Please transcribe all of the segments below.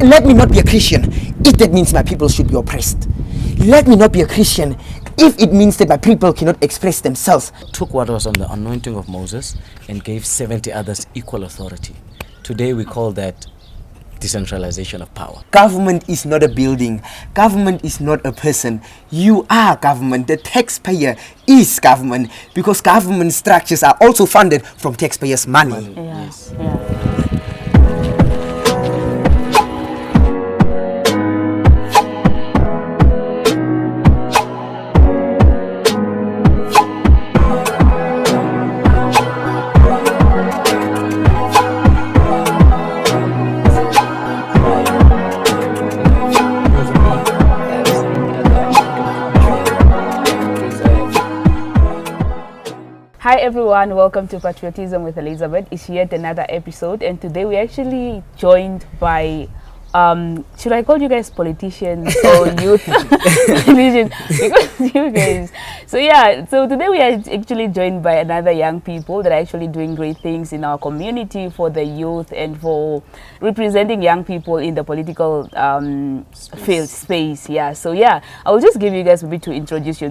let me not be a Christian if that means my people should be oppressed. Let me not be a Christian if it means that my people cannot express themselves. Took what was on the anointing of Moses and gave 70 others equal authority. Today we call that decentralization of power. Government is not a building. Government is not a person. You are government. The taxpayer is government, because government structures are also funded from taxpayers' money. Yes. Hi everyone, welcome to Patriotism with Elizabeth. It's yet another episode, and today we're actually joined by should I call you guys politicians or youth politicians? Because you guys. So today we are actually joined by another young people that are actually doing great things in our community for the youth and for representing young people in the political field space. I will just give you guys maybe to introduce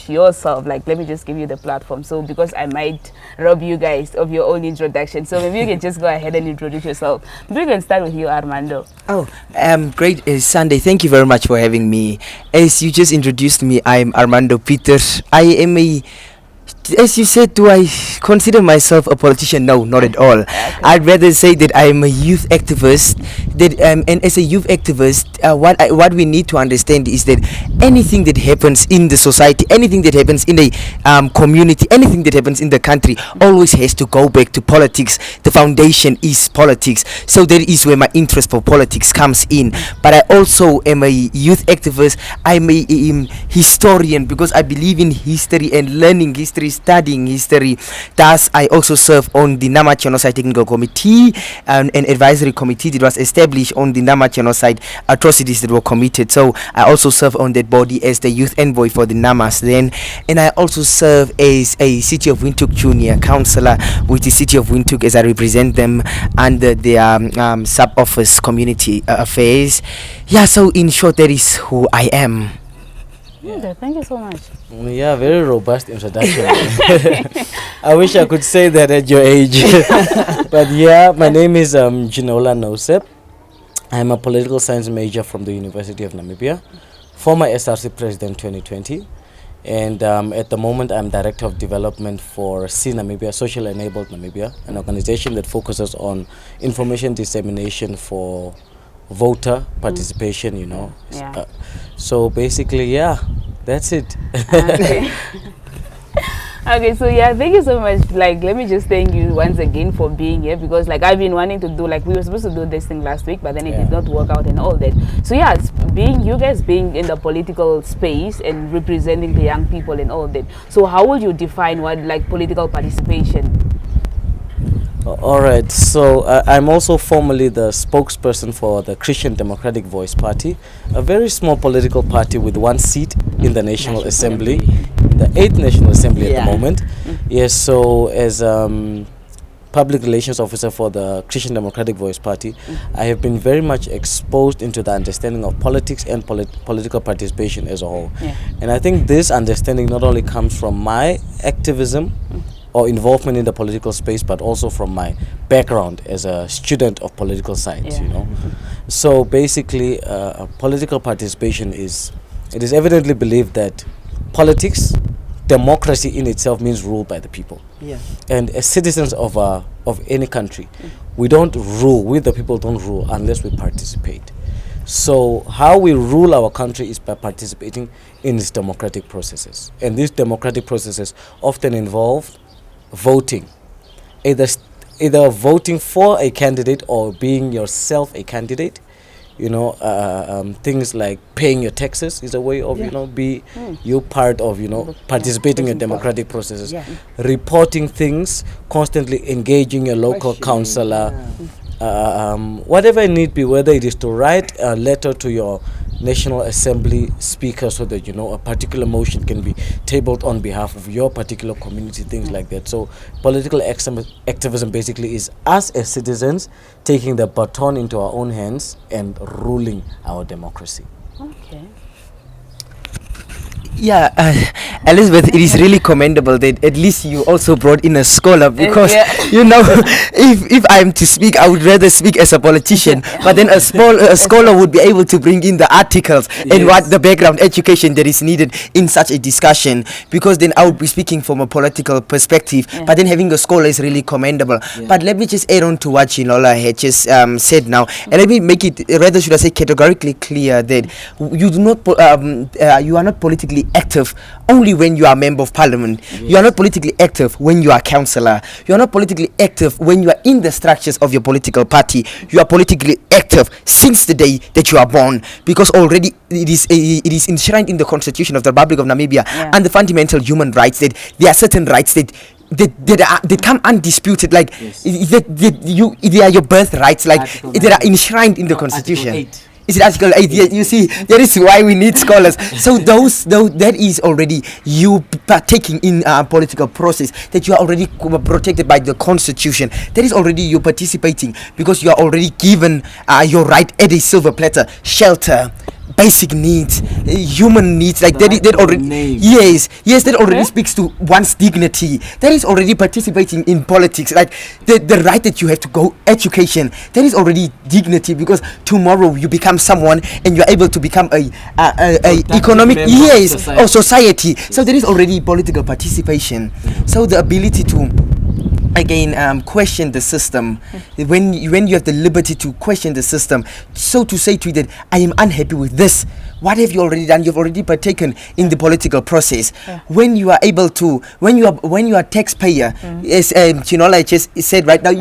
yourself. Like, let me just give you the platform. So because I might rob you guys of your own introduction, so maybe you can just go ahead and introduce yourself. Maybe we can start with you, Armando. Great, Sunday. Thank you very much for having me. As you just introduced me, I'm Armando Pieters. I am as you said, do I consider myself a politician? No, not at all. Okay. I'd rather say that I am a youth activist. And as a youth activist, what we need to understand is that anything that happens in the society, anything that happens in the community, anything that happens in the country, always has to go back to politics. The foundation is politics. So that is where my interest for politics comes in. But I also am a youth activist. I'm a historian, because I believe in history and learning history, studying history. Thus, I also serve on the Nama Genocide Technical Committee, an advisory committee that was established on the Nama Genocide atrocities that were committed. So I also serve on that body as the youth envoy for the Namas then. And I also serve as a City of Windhoek Junior Councillor with the City of Windhoek, as I represent them under their sub-office community affairs. So in short, that is who I am. Okay, thank you so much. Yeah, very robust introduction. I wish I could say that at your age. But yeah, my name is Ginola Nauseb. I'm a political science major from the University of Namibia, former SRC president 2020. And at the moment, I'm director of development for C Namibia, Social Enabled Namibia, an organization that focuses on information dissemination for voter participation, so basically, that's it. Okay, so thank you so much. Like, let me just thank you once again for being here, because like I've been wanting to do, like, we were supposed to do this thing last week, but then it did not work out and all that. So you guys being in the political space and representing the young people and all that. So how would you define what like political participation? All right, so I'm also formally the spokesperson for the Christian Democratic Voice Party, a very small political party with one seat in the National Assembly, the 8th National Assembly at the moment. Yes, so as public relations officer for the Christian Democratic Voice Party, I have been very much exposed into the understanding of politics and political participation as a whole. And I think this understanding not only comes from my activism or involvement in the political space, but also from my background as a student of political science, So basically, political participation is evidently believed that politics, democracy in itself means rule by the people. And as citizens of any country, we don't rule, we the people don't rule unless we participate. So how we rule our country is by participating in its democratic processes. And these democratic processes often involve voting, either voting for a candidate or being yourself a candidate. Things like paying your taxes is a way of you part of participating in democratic processes. Reporting things, constantly engaging your local councillor, whatever it need be, whether it is to write a letter to your National Assembly speaker so that a particular motion can be tabled on behalf of your particular community, things like that. So political activism basically is us as citizens taking the baton into our own hands and ruling our democracy. Okay. Yeah, Elizabeth, it is really commendable that at least you also brought in a scholar, because if I'm to speak, I would rather speak as a politician, but then a scholar would be able to bring in the articles and what the background education that is needed in such a discussion, because then I would be speaking from a political perspective, but then having a scholar is really commendable. But let me just add on to what Ginola had just said now, and let me make it, rather should I say, categorically clear that you do not you are not politically active only when you are a member of parliament. You are not politically active when you are a councillor. You are not politically active when you are in the structures of your political party. You are politically active since the day that you are born, because already it is enshrined in the Constitution of the Republic of Namibia and the fundamental human rights that there are certain rights that come undisputed, like they are your birth rights, like they are enshrined in the Constitution. Is it Article 8? Yeah, you see, that is why we need scholars. So that is already you partaking in a political process, that you are already protected by the Constitution. That is already you participating, because you are already given your right at a silver platter: shelter, basic needs, human needs, like that already. Yes, that already speaks to one's dignity. That is already participating in politics, like the right that you have to go education. That is already dignity, because tomorrow you become someone and you are able to become a economic or society. So there is already political participation. So the ability to again question the system, when you have the liberty to question the system, so to say to it that I am unhappy with this, what have you already done? You've already partaken in the political process. When you are able to, when you are taxpayer, as Ginola just said right now,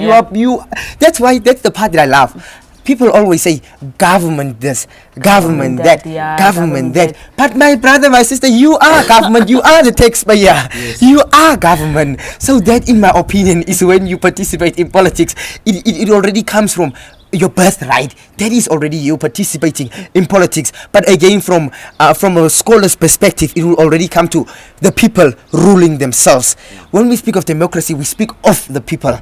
that's the part that I love. People always say government this, government that, government that. But my brother, my sister, you are government. You are the taxpayer. You are government. So that, in my opinion, is when you participate in politics. It already comes from your birthright. That is already you participating in politics. But again, from a scholar's perspective, it will already come to the people ruling themselves. When we speak of democracy, we speak of the people.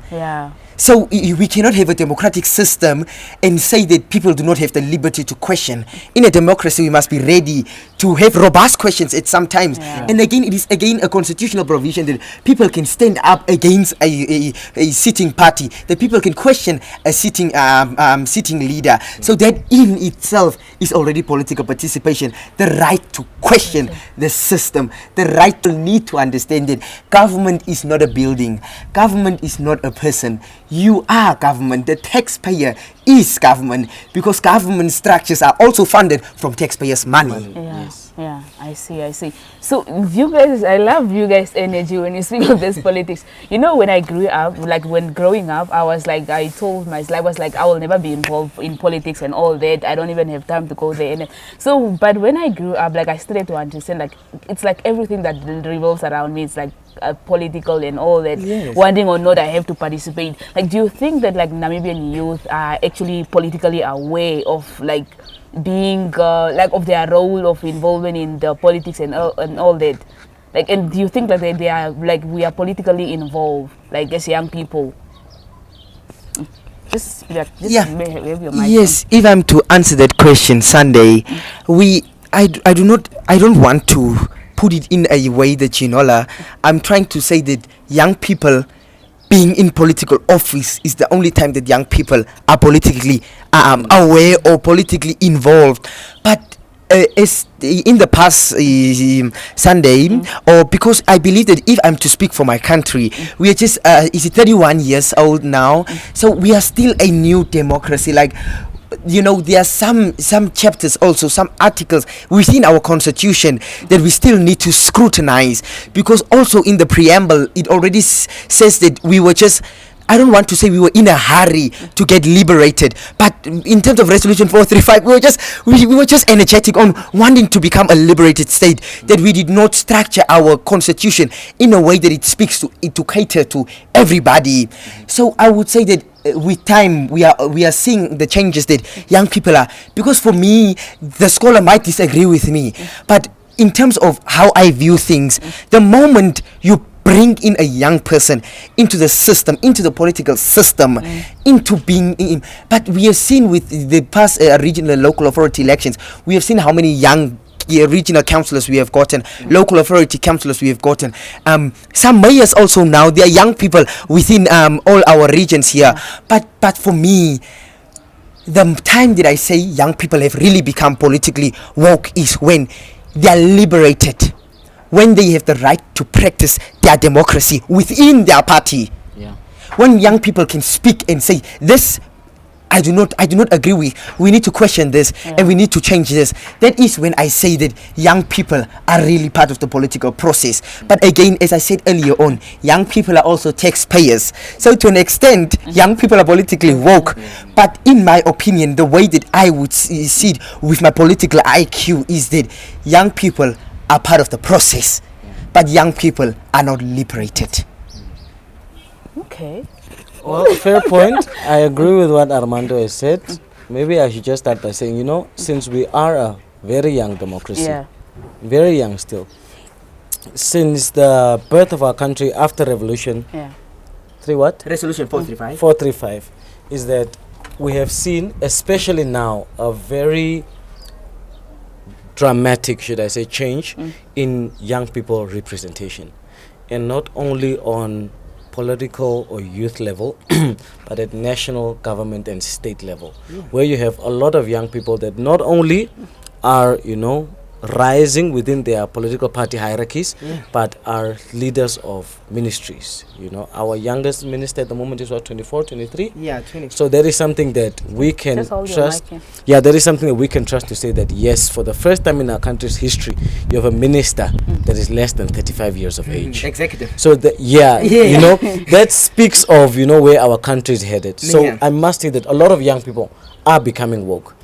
So we cannot have a democratic system and say that people do not have the liberty to question. In a democracy, we must be ready to have robust questions at some times. And again, it is a constitutional provision that people can stand up against a sitting party, that people can question a sitting leader. So that in itself is already political participation. The right to question the system, the right to need to understand that government is not a building, government is not a person. You are government. The taxpayer is government, because government structures are also funded from taxpayers' money. I see. So you guys, I love you guys' energy when you speak of this politics. You know, when I grew up, like when growing up, I was like, I will never be involved in politics and all that. I don't even have time to go there. And so, but when I grew up, like I started to understand, like it's like everything that revolves around me. It's like political and all that. Wanting or not, I have to participate. Like, do you think that like Namibian youth are actually politically aware of like being like of their role of involvement in the politics and all that? Like, and do you think that they are like we are politically involved, like as young people? Just have your mic. Yes, if I'm to answer that question, Sunday, I don't want to put it in a way that Ginola. I'm trying to say that young people being in political office is the only time that young people are politically aware or politically involved. But as in the past Sunday, or because I believe that if I'm to speak for my country, we are just 31 years old now, so we are still a new democracy. Like, you know, there are some chapters, also some articles within our constitution that we still need to scrutinize, because also in the preamble it already says that we were just, I don't want to say we were in a hurry to get liberated, but in terms of resolution 435, we were just energetic on wanting to become a liberated state, that we did not structure our constitution in a way that it speaks to cater to everybody. So I would say that with time we are seeing the changes that young people are, because for me the scholar might disagree with me, but in terms of how I view things, the moment you bring in a young person into the system, into the political system, into being in, but we have seen with the past regional local authority elections, we have seen how many young regional councillors we have gotten, local authority councillors we have gotten, some mayors also now. They are young people within all our regions here, but for me, the time that I say young people have really become politically woke is when they are liberated, when they have the right to practice their democracy within their party. Yeah. When young people can speak and say, this I do not agree with, we need to question this, and we need to change this. That is when I say that young people are really part of the political process. But again, as I said earlier on, young people are also taxpayers. So to an extent, young people are politically woke. But in my opinion, the way that I would see it with my political IQ is that young people are part of the process, but young people are not liberated. Okay. Well, fair point. I agree with what Armando has said. Maybe I should just start by saying, you know, since we are a very young democracy, very young still, since the birth of our country after revolution, Resolution 435. 435, is that we have seen, especially now, a very dramatic, should I say, change in young people representation, and not only on political or youth level, but at national government and state level, where you have a lot of young people that not only are, you know, rising within their political party hierarchies, but are leaders of ministries. You know, our youngest minister at the moment is what, 24, 23? Yeah, 20. So there is something that we can Just hold your trust. mic, Yeah, there is something that we can trust to say that yes, for the first time in our country's history, you have a minister that is less than 35 years of age. Executive. So you know, that speaks of, you know, where our country is headed. So I must say that a lot of young people are becoming woke.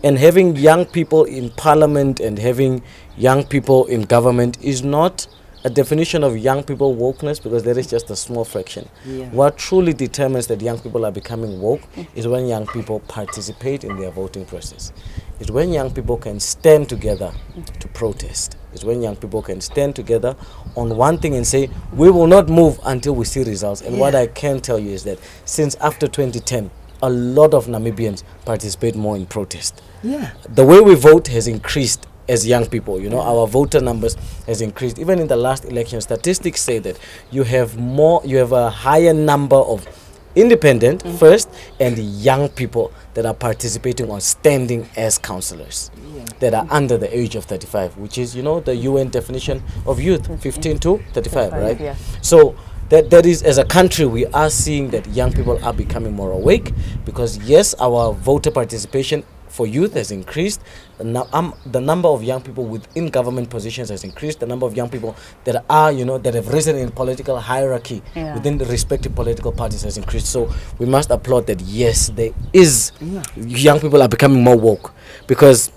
And having young people in parliament and having young people in government is not a definition of young people wokeness, because there is just a small fraction. What truly determines that young people are becoming woke is when young people participate in their voting process. It's when young people can stand together to protest. It's when young people can stand together on one thing and say, we will not move until we see results. And what I can tell you is that since after 2010, a lot of Namibians participate more in protest. The way we vote has increased as young people. You know, our voter numbers has increased. Even in the last election, statistics say that you have a higher number of independent first and young people that are participating or standing as councillors that are under the age of 35, which is, you know, the UN definition of youth, 15 to 35, right? So that is, as a country, we are seeing that young people are becoming more awake, because yes, our voter participation for youth has increased. The number of young people within government positions has increased. The number of young people that are, you know, that have risen in political hierarchy within the respective political parties has increased. So we must applaud that. Yes, there is young people are becoming more woke, because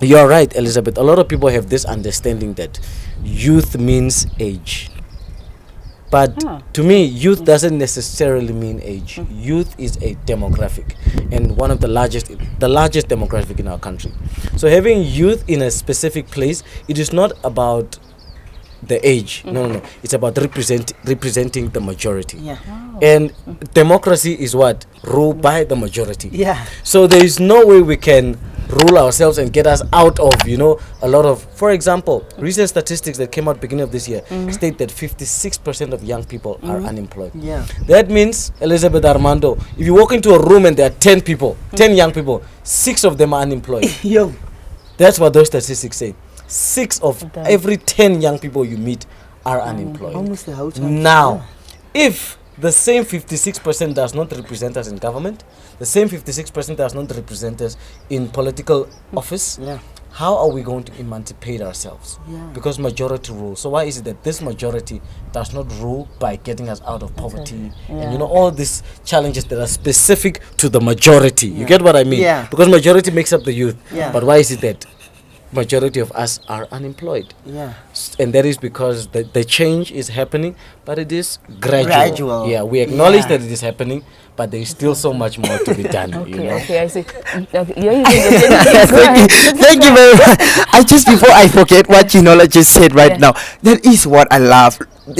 you're right, Elizabeth. A lot of people have this understanding that youth means age. But to me, youth doesn't necessarily mean age. Youth is a demographic, and one of the largest demographic in our country. So having youth in a specific place, it is not about the age. No. It's about representing the majority. And democracy is what? Ruled by the majority. So there is no way we can rule ourselves and get us out of, you know, a lot of, for example, recent statistics that came out beginning of this year state that 56% of young people are unemployed. That means, Elizabeth, Armando, if you walk into a room and there are 10 people, 10 young people, 6 of them are unemployed. That's what those statistics say. 6 of every 10 young people you meet are unemployed. Almost the whole time. Now, if the same 56% does not represent us in government, the same 56% does not represent us in political office, how are we going to emancipate ourselves? Because majority rules. So why is it that this majority does not rule by getting us out of poverty and, you know, all these challenges that are specific to the majority? You get what I mean? Because majority makes up the youth. But why is it that majority of us are unemployed? And that is because the change is happening, but it is gradual. We acknowledge that it is happening, but there is still so much more to be done. Okay, I see. Okay, Thank you very much. Before I forget what Ginola just said right now, that is what I love,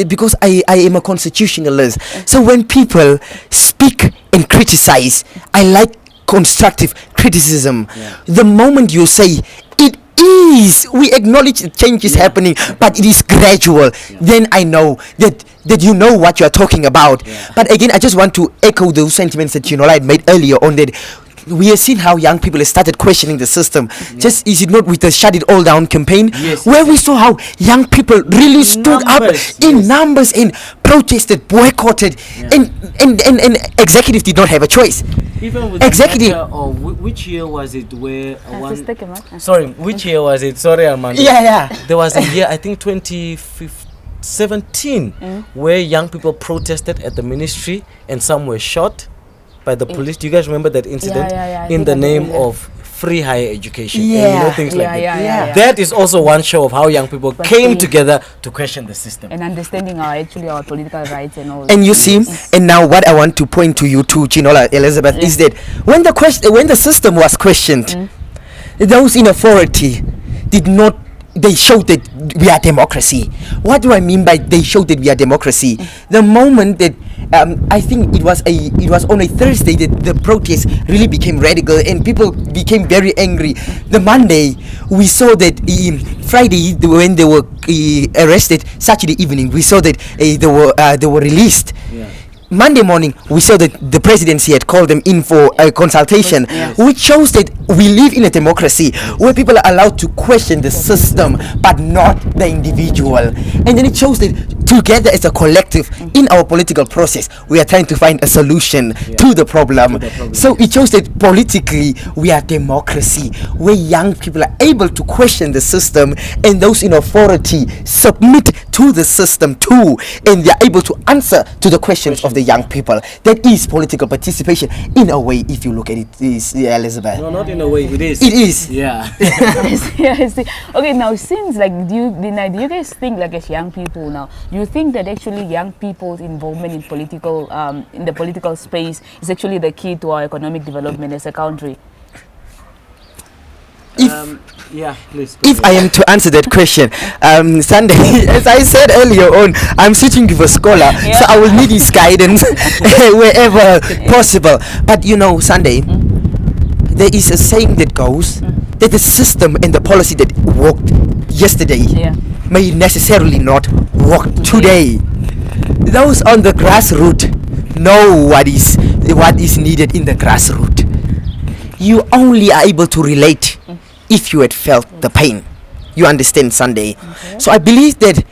because I am a constitutionalist. So when people speak and criticize, I like constructive criticism. The moment you say it is, we acknowledge the change is happening, but it is gradual, then I know that you know what you are talking about. But again, I just want to echo those sentiments that Ginola had made earlier on, that we have seen how young people have started questioning the system. Just is it not with the Shut It All Down campaign, where we saw how young people really stood up in numbers and protested, boycotted, and executive did not have a choice. Even with executive, which year was it where which year year was it? Sorry, Armando. There was a year, I think 2017, where young people protested at the ministry and some were shot by the police. Do you guys remember that incident? In the name of free higher education, and things like that. That is also one show of how young people came together to question the system and understanding our political rights and all. And you see, and now what I want to point to you to, Ginola Elizabeth, is that when the system was questioned, those in authority did not. They showed that we are democracy. What do I mean by they showed that we are democracy? The moment that I think it was on a Thursday that the protest really became radical and people became very angry. The Monday we saw that Friday when they were arrested, Saturday evening we saw that they were released. Monday morning, we saw that the presidency had called them in for a consultation, which shows that we live in a democracy where people are allowed to question the system, but not the individual. And then it shows that together as a collective in our political process, we are trying to find a solution to the problem. So it shows that politically we are democracy, where young people are able to question the system, and those in authority submit to the system too, and they are able to answer to the questions of the young people. That is political participation in a way, if you look at it, Elizabeth. No, not in a way, it is. It is. Yeah. I see. Okay, now since do you guys think, like, as young people now, do you think that actually young people's involvement in the political space is actually the key to our economic development as a country? If I am to answer that question, Sunday, as I said earlier on, I'm searching for a scholar, so I will need his guidance wherever possible. But Sunday, there is a saying that goes that the system and the policy that worked yesterday may necessarily not work today. Those on the grassroots know what is needed in the grassroots. You only are able to relate if you had felt the pain. You understand, Sunday? So I believe that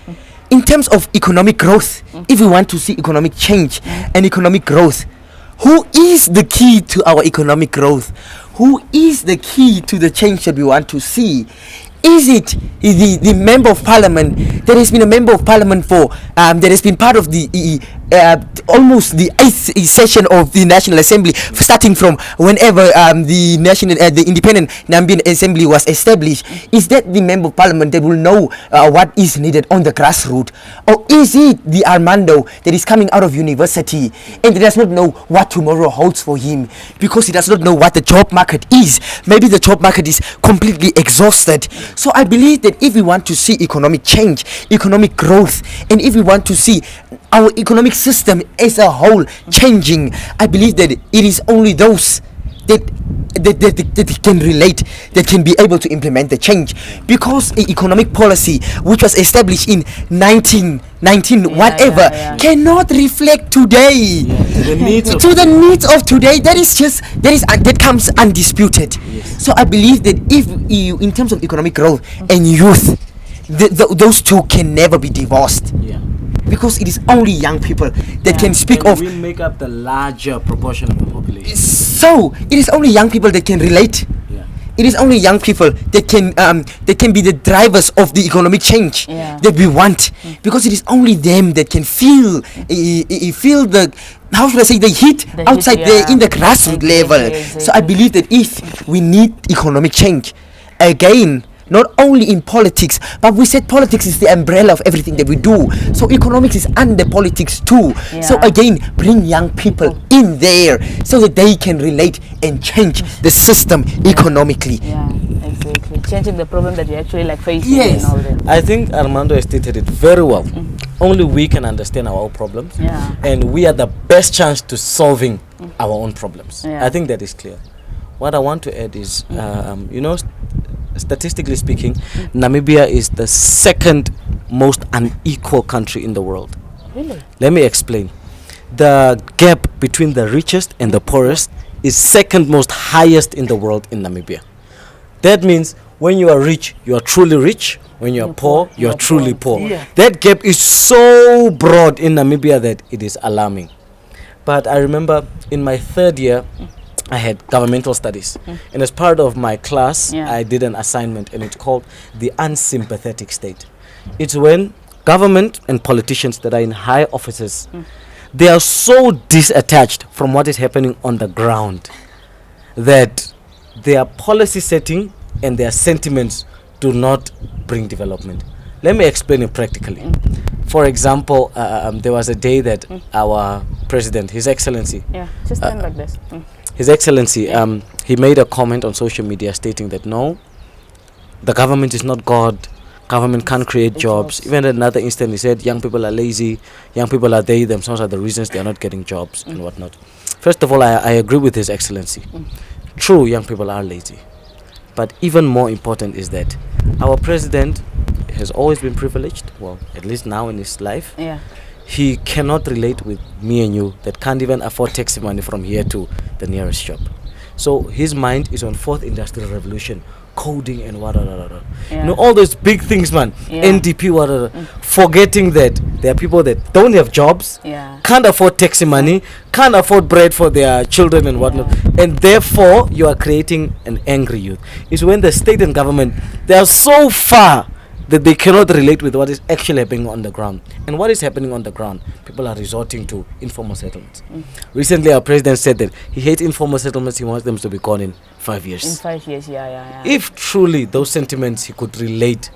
in terms of economic growth, if we want to see economic change and economic growth, who is the key to our economic growth? Who is the key to the change that we want to see? Is it the member of parliament that has been a member of parliament for that has been part of the almost the 8th session of the National Assembly, starting from whenever the independent Namibian Assembly was established? Is that the member of parliament that will know what is needed on the grassroots? Or is it the Armando that is coming out of university and does not know what tomorrow holds for him because he does not know what the job market is? Maybe the job market is completely exhausted. So I believe that if we want to see economic change, economic growth, and if we want to see our economic system as a whole changing, I believe that it is only those that can relate, that can be able to implement the change, because an economic policy which was established in 1919 cannot reflect today to the needs of today. That comes undisputed. So I believe that if you, in terms of economic growth and youth, those two can never be divorced. Because it is only young people that can speak of. We make up the larger proportion of the population. So it is only young people that can relate. It is only young people that can be the drivers of the economic change that we want. Because it is only them that can feel the, how should I say, the heat outside there in the grassroots level. So I believe that if we need economic change, again, not only in politics, but we said politics is the umbrella of everything that we do. So economics is under politics too. So again, bring young people in there so that they can relate and change the system economically. Yeah, exactly. Changing the problem that we actually like facing. Yes. And all that. I think Armando has stated it very well. Only we can understand our own problems, and we are the best chance to solving our own problems. I think that is clear. What I want to add is, statistically speaking, Namibia is the second most unequal country in the world. Really? Let me explain. The gap between the richest and the poorest is second most highest in the world in Namibia. That means when you are rich, you are truly rich. When you are poor, you are truly poor. That gap is so broad in Namibia that it is alarming. But I remember in my third year, I had governmental studies. And as part of my class, I did an assignment, and it's called the unsympathetic state. It's when government and politicians that are in high offices, they are so disattached from what is happening on the ground that their policy setting and their sentiments do not bring development. Let me explain it practically. For example, there was a day that our president, His Excellency, just stand like this. His Excellency, he made a comment on social media stating that no, the government is not God. Government can't create jobs. Even at another instant, he said young people are lazy. Young people are they themselves are the reasons they are not getting jobs and whatnot. First of all, I agree with His Excellency. True, young people are lazy. But even more important is that our president has always been privileged. Well, at least now in his life. He cannot relate with me and you that can't even afford taxi money from here to the nearest shop. So his mind is on fourth industrial revolution, coding and what. All those big things, man. NDP, forgetting that there are people that don't have jobs, can't afford taxi money, can't afford bread for their children and whatnot, and therefore you are creating an angry youth. It's when the state and government, they are so far that they cannot relate with what is actually happening on the ground. And what is happening on the ground? People are resorting to informal settlements. Recently, our president said that he hates informal settlements. He wants them to be gone in 5 years. In 5 years, If truly those sentiments he could relate,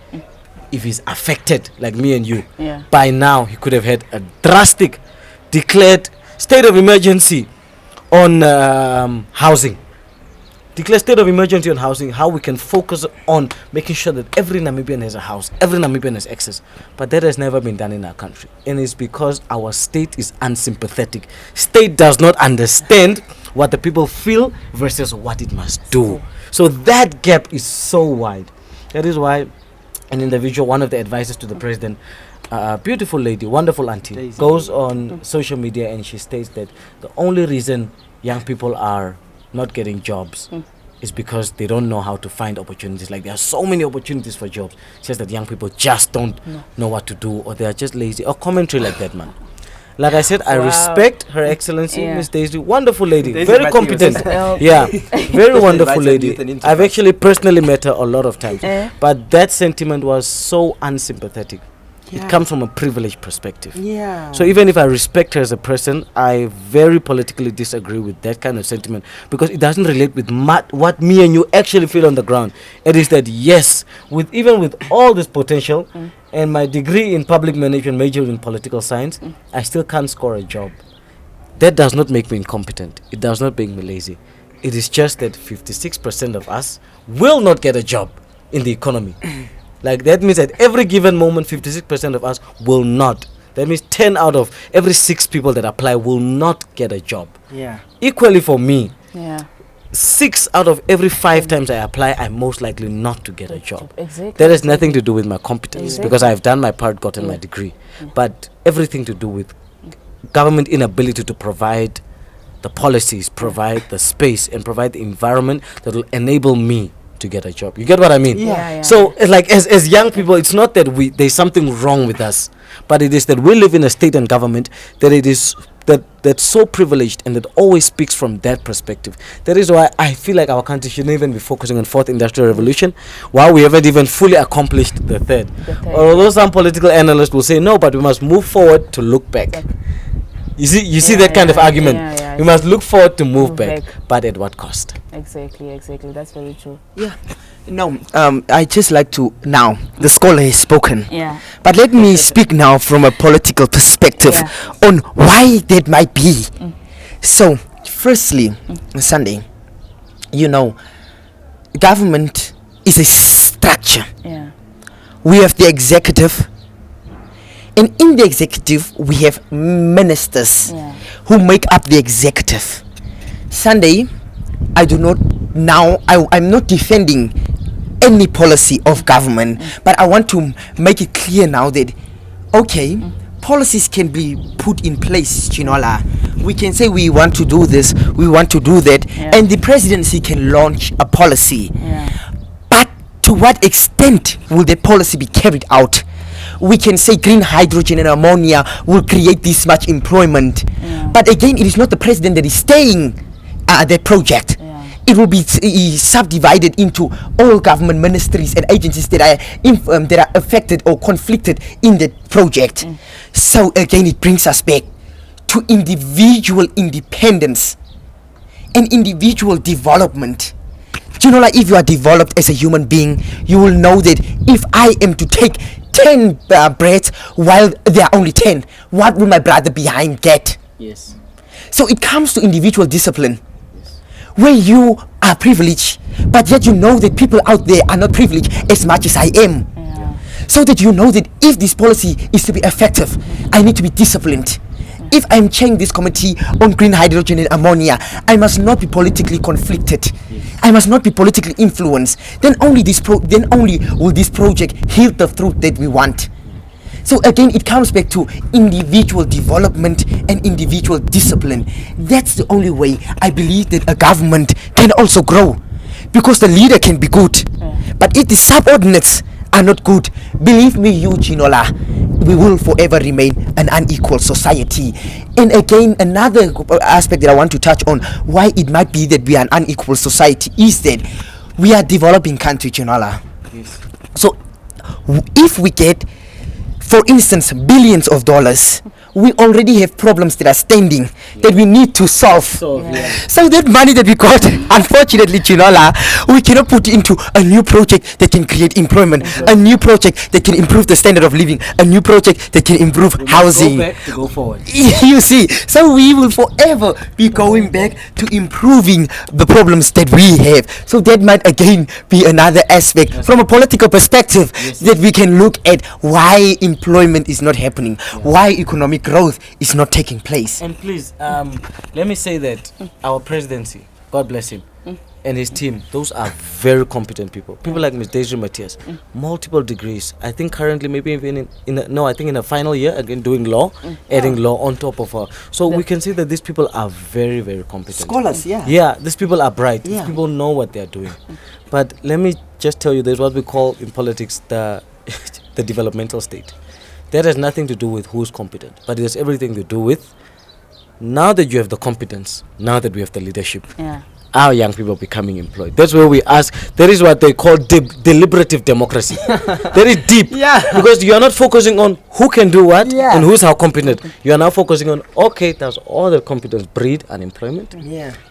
if he's affected like me and you, by now he could have had a drastic declared state of emergency on housing. Declare state of emergency on housing, how we can focus on making sure that every Namibian has a house, every Namibian has access. But that has never been done in our country. And it's because our state is unsympathetic. State does not understand what the people feel versus what it must do. So that gap is so wide. That is why an individual, one of the advisors to the president, a beautiful lady, wonderful auntie, goes on social media and she states that the only reason young people are not getting jobs is because they don't know how to find opportunities. Like there are so many opportunities for jobs. It's just that young people just don't know what to do, or they are just lazy, or commentary like that, man. Like I said, I respect Her Excellency, Miss Daisy, wonderful lady, very competent. Very wonderful lady. I've actually personally met her a lot of times. But that sentiment was so unsympathetic. It comes from a privileged perspective. So even if I respect her as a person, I very politically disagree with that kind of sentiment because it doesn't relate with what me and you actually feel on the ground. It is that yes, even with all this potential and my degree in public management, major in political science, I still can't score a job. That does not make me incompetent. It does not make me lazy. It is just that 56% of us will not get a job in the economy. Like that means at every given moment, 56% of us will not. That means 10 out of every 6 people that apply will not get a job. Equally for me, 6 out of every 5 times I apply, I'm most likely not to get a job. That has nothing to do with my competence because I've done my part, gotten my degree. But everything to do with government inability to provide the policies, provide the space, and provide the environment that will enable me to get a job. You get what I mean? So like as young people, it's not that there's something wrong with us, but it is that we live in a state and government that it is that's so privileged and that always speaks from that perspective. That is why I feel like our country shouldn't even be focusing on fourth industrial revolution while we haven't even fully accomplished the third. Although some political analysts will say no, but we must move forward to look back. You see that kind of argument. We must look forward to move back, but at what cost? Exactly. That's very true. No, I just like to now. The scholar has spoken. Yeah. But let me speak now from a political perspective Yeah. on why that might be. So, firstly, Sunday, you know, government is a structure. Yeah. We have the executive, and in the executive, we have ministers Yeah. who make up the executive. Sunday, I do not now, I'm not defending any policy of government, but I want to make it clear now that, okay, policies can be put in place, Ginola. We can say we want to do this, we want to do that, Yeah. and the presidency can launch a policy. Yeah. But to what extent will the policy be carried out? We can say green hydrogen and ammonia will create this much employment. Yeah. But again, it is not the president that is staying the project. Yeah. It will be subdivided into all government ministries and agencies that are affected or conflicted in the project. So again, it brings us back to individual independence and individual development. Do you know, like, if you are developed as a human being, you will know that if I am to take 10 breads while there are only 10, what will my brother behind get? Yes. So it comes to individual discipline, where you are privileged, but yet you know that people out there are not privileged as much as I am. Yeah. So that you know that if this policy is to be effective, I need to be disciplined. If I'm chairing this committee on green hydrogen and ammonia, I must not be politically conflicted. I must not be politically influenced. Then only will this project yield the fruit that we want. So again, it comes back to individual development and individual discipline. That's the only way I believe that a government can also grow, because the leader can be good, but if the subordinates are not good, believe me, you Ginola, we will forever remain an unequal society. And again, another aspect that I want to touch on why it might be that we are an unequal society is that we are developing country, Ginola. Yes. So if we get, for instance, billions of dollars, we already have problems that are standing that we need to solve. So that money that we got, unfortunately, Ginola, we cannot put into a new project that can create employment, a new project that can improve the standard of living, a new project that can improve housing. Go back to go forward. You see, so we will forever be going back to improving the problems that we have. So that might again be another aspect from a political perspective that we can look at why employment is not happening, why economic growth is not taking place. And please, let me say that our presidency, God bless him, and his team, those are very competent people. People like Ms. Desiree Matthias, multiple degrees. I think currently maybe even in a final year again doing law, adding law on top of her. So we can see that these people are very, very competent. Scholars, yeah. Yeah, these people are bright. Yeah. These people know what they are doing. But let me just tell you, there's what we call in politics the the developmental state. That has nothing to do with who's competent, but it has everything to do with, now that you have the competence, now that we have the leadership, our young people becoming employed. That's where we ask. That is what they call deliberative democracy. Very deep. Because you are not focusing on who can do what and who's how competent. You are now focusing on, okay, does all the competence breed unemployment?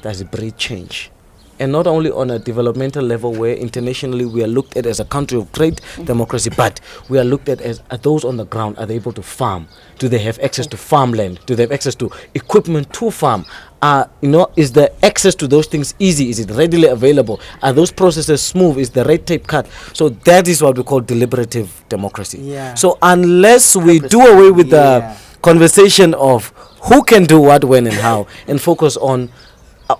Does it breed change? And not only on a developmental level where internationally we are looked at as a country of great democracy, but we are looked at as, are those on the ground, are they able to farm? Do they have access to farmland? Do they have access to equipment to farm? Is the access to those things easy? Is it readily available? Are those processes smooth? Is the red tape cut? So that is what we call deliberative democracy. So unless we do away with the conversation of who can do what, when and how, and focus on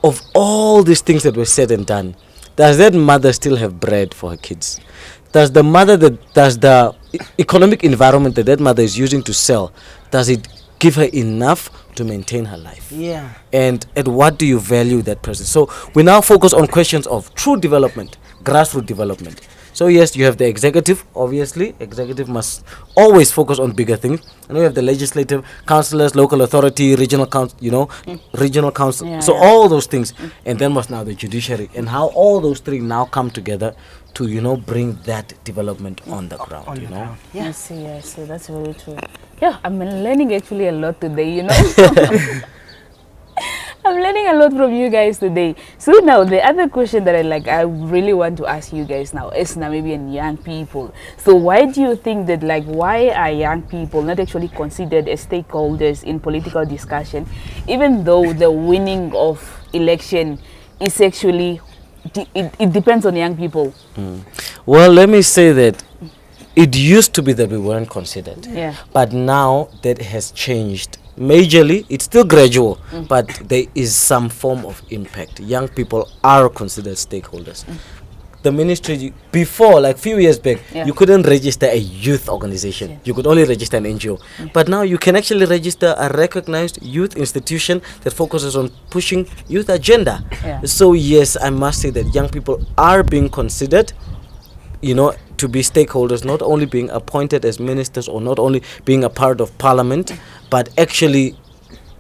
of all these things that were said and done, does that mother still have bread for her kids? Does the economic environment that mother is using to sell, does it give her enough to maintain her life? And at what do you value that person? So we now focus on questions of true development, grassroots development. So yes, you have the executive, obviously. Executive must always focus on bigger things. And we have the legislative, councillors, local authority, regional council, regional council. So all those things. And then was now the judiciary. And how all those three now come together to, bring that development on the ground, I see, that's very true. Yeah, I'm learning actually a lot today, I'm learning a lot from you guys today. So now the other question that I really want to ask you guys now is Namibian young people. So why do you think that why are young people not actually considered as stakeholders in political discussion, even though the winning of election is actually it depends on young people? Well, let me say that it used to be that we weren't considered. Yeah. But now that has changed majorly. It's still gradual, but there is some form of impact. Young people are considered stakeholders. The ministry before, like few years back, you couldn't register a youth organization. Yeah. You could only register an NGO. But now you can actually register a recognized youth institution that focuses on pushing youth agenda. Yeah. So yes, I must say that young people are being considered, to be stakeholders, not only being appointed as ministers or not only being a part of parliament, but actually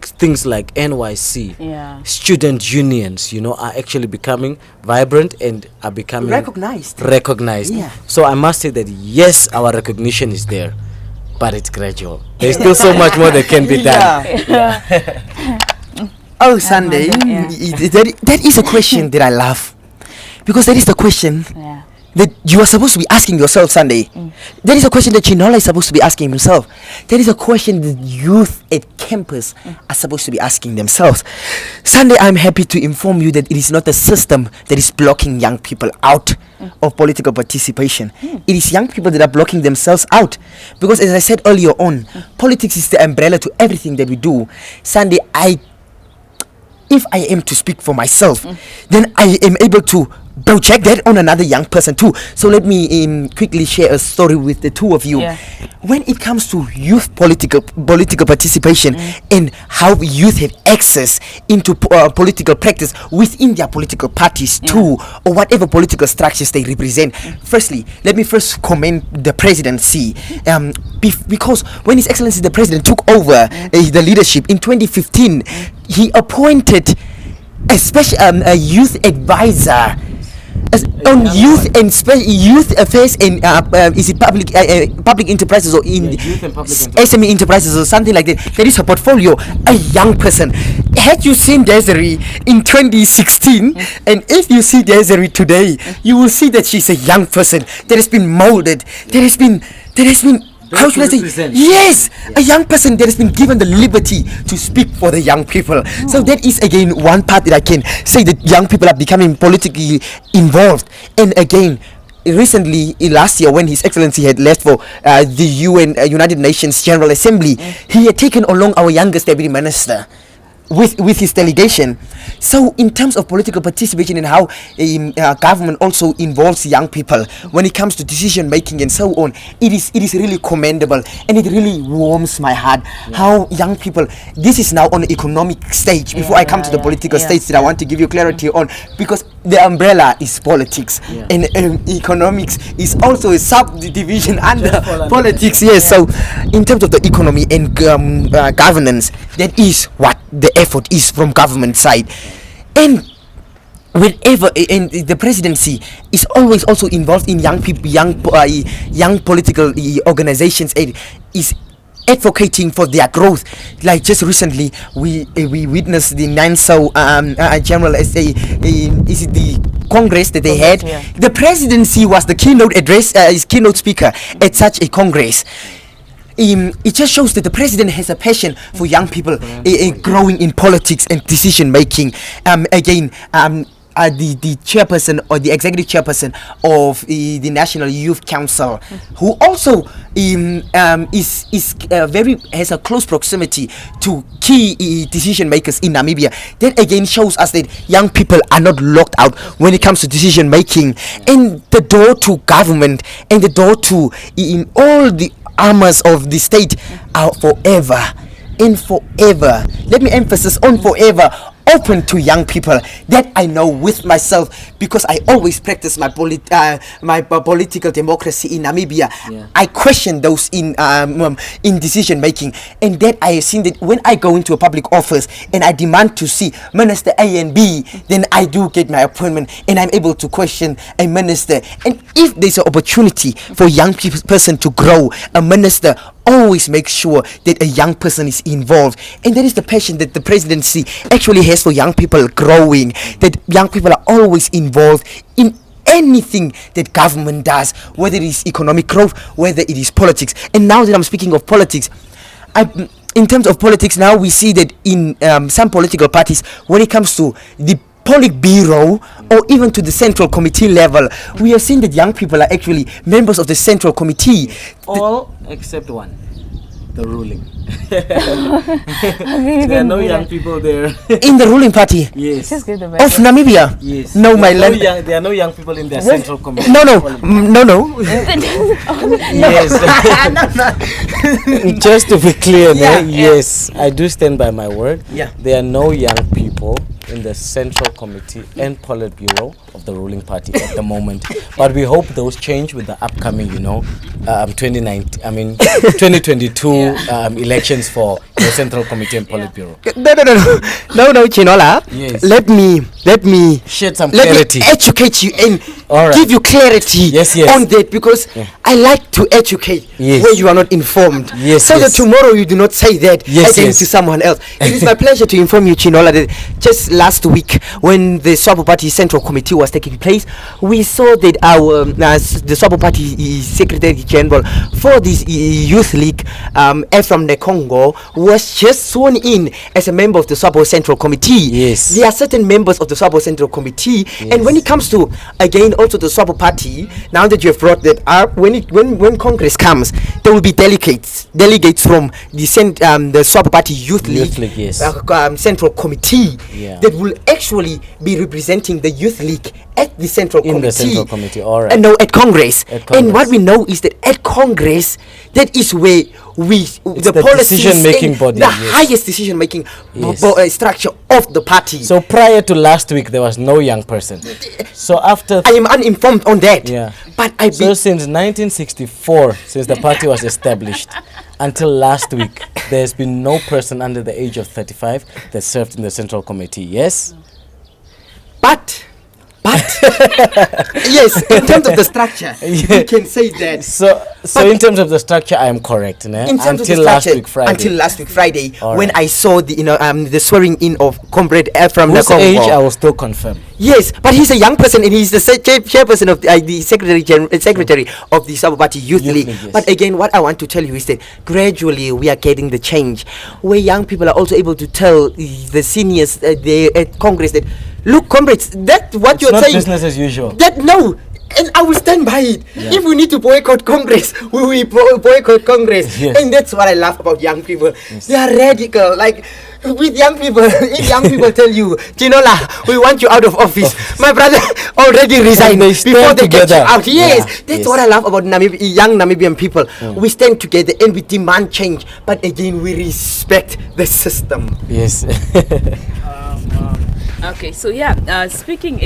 things like NYC, student unions, are actually becoming vibrant and are becoming recognized. Yeah. So I must say that yes, our recognition is there, but it's gradual. There's still so much more that can be done. Oh, Sunday, that is a question that I love, because that is the question that you are supposed to be asking yourself, Sunday. That is a question that Ginola is supposed to be asking himself. That is a question that youth at campus are supposed to be asking themselves. Sunday, I'm happy to inform you that it is not the system that is blocking young people out of political participation. It is young people that are blocking themselves out. Because as I said earlier on, politics is the umbrella to everything that we do. Sunday, if I am to speak for myself, then I am able to project that on another young person too. So let me quickly share a story with the two of you. When it comes to youth political participation and how youth have access into political practice within their political parties too, or whatever political structures they represent. Firstly, let me first commend the presidency, because when His Excellency the President took over the leadership in 2015, he appointed a youth advisor on youth and youth affairs and is it public enterprises or in youth and public SME enterprises or something like that. That is her portfolio. A young person. Had you seen Desiree in 2016, and if you see Desiree today, you will see that she's a young person that has been molded. That has been how should I say? Yes, a young person that has been given the liberty to speak for the young people. So that is again one part that I can say that young people are becoming politically involved. And again, recently, last year, when His Excellency had left for the UN, United Nations General Assembly, he had taken along our youngest deputy minister with his delegation. So in terms of political participation and how government also involves young people when it comes to decision making and so on, it is really commendable, and it really warms my heart how young people, this is now on the economic stage before I come to the political stage that I want to give you clarity on, because the umbrella is politics and economics is also a subdivision under politics. So in terms of the economy and governance, that is what the effort is from government side. And whenever and the presidency is always also involved in young people, young political organizations, and is advocating for their growth. Like just recently, we witnessed the NANSO General Assembly, is it the Congress that they had? The presidency was the keynote speaker at such a Congress. It just shows that the president has a passion for young people growing in politics and decision making. The chairperson or the executive chairperson of the National Youth Council, who also has a close proximity to key decision makers in Namibia. That again shows us that young people are not locked out when it comes to decision making, and the door to government and the door to all the armors of the state are forever and forever. Let me emphasize on forever. Open to young people. That I know with myself, because I always practice my political democracy in Namibia. I question those in decision making, and that I have seen that when I go into a public office and I demand to see Minister A and B, then I do get my appointment and I'm able to question a minister. And if there's an opportunity for young person to grow, a minister always make sure that a young person is involved, and that is the passion that the presidency actually has for young people growing, that young people are always involved in anything that government does, whether it is economic growth, whether it is politics. And now that I'm speaking of politics, in terms of politics, now we see that in some political parties, when it comes to the Politburo or even to the Central Committee level, we have seen that young people are actually members of the Central Committee. All except one, the ruling. There are no young people there. In the ruling party? Yes. Just give the Of Namibia? Yes. No, my land. There are no young people in their Central Committee. No. Yes. Just to be clear, Yeah. yes, I do stand by my word. Yeah. There are no young people in the Central Committee and Politburo of the ruling party at the moment. But we hope those change with the upcoming, 2022 elections for the Central Committee and Politburo. No, Ginola. Yes. Let me Shed some let clarity. me educate you and All right. give you clarity Yes. on that, because I like to educate Yes. where you are not informed, Yes, so that yes. tomorrow you do not say that Yes, again yes. to someone else. It is my pleasure to inform you, Ginola, that just last week when the Swapo Party Central Committee was taking place, we saw that our the Swapo Party Secretary General for this Youth League from the Congo was just sworn in as a member of the Swapo Central Committee. Yes. There are certain members of the Swapo Central Committee, and when it comes to again also the Swapo Party, now that you have brought that up, when Congress comes, there will be delegates from the Swapo Party Youth League, yes. Central Committee, Yeah. that will actually be representing the Youth League at the Central In Committee. the Central Committee, all right. And no, at Congress. At And what Congress. we know is that at Congress, that is where the policies decision-making and body, the yes. highest decision-making Yes. structure of the party. So prior to last week, there was no young person. So after I am uninformed on that. Yeah. But I So since 1964, since the party was established, until last week, there's been no person under the age of 35 that served in the Central Committee. Yes? But yes, in terms of the structure, you can say that. So in terms of the structure, I am correct. Ne? In terms Until of the last structure, week Friday. until last week Friday, All when right. I saw the swearing in of Comrade from the Whose Congo. age I will still confirm. Yes, but he's a young person and he's the chairperson of the secretary of the Swapo Party Youth League. League, yes. But again, what I want to tell you is that gradually we are getting the change, where young people are also able to tell the seniors at Congress that, look, comrades, that what It's you're not saying. business as usual. That no. And I will stand by it. Yeah. If we need to boycott Congress, we will boycott Congress. Yes. And that's what I love about young people. They are radical. Like with young people, if young people tell you, Ginola, we want you out of office, my brother already resigned they before stand they get you together. out. Yes, Yeah. that's Yes. what I love about young Namibian people. We stand together and we demand change, but again we respect the system. Yes. Okay, so speaking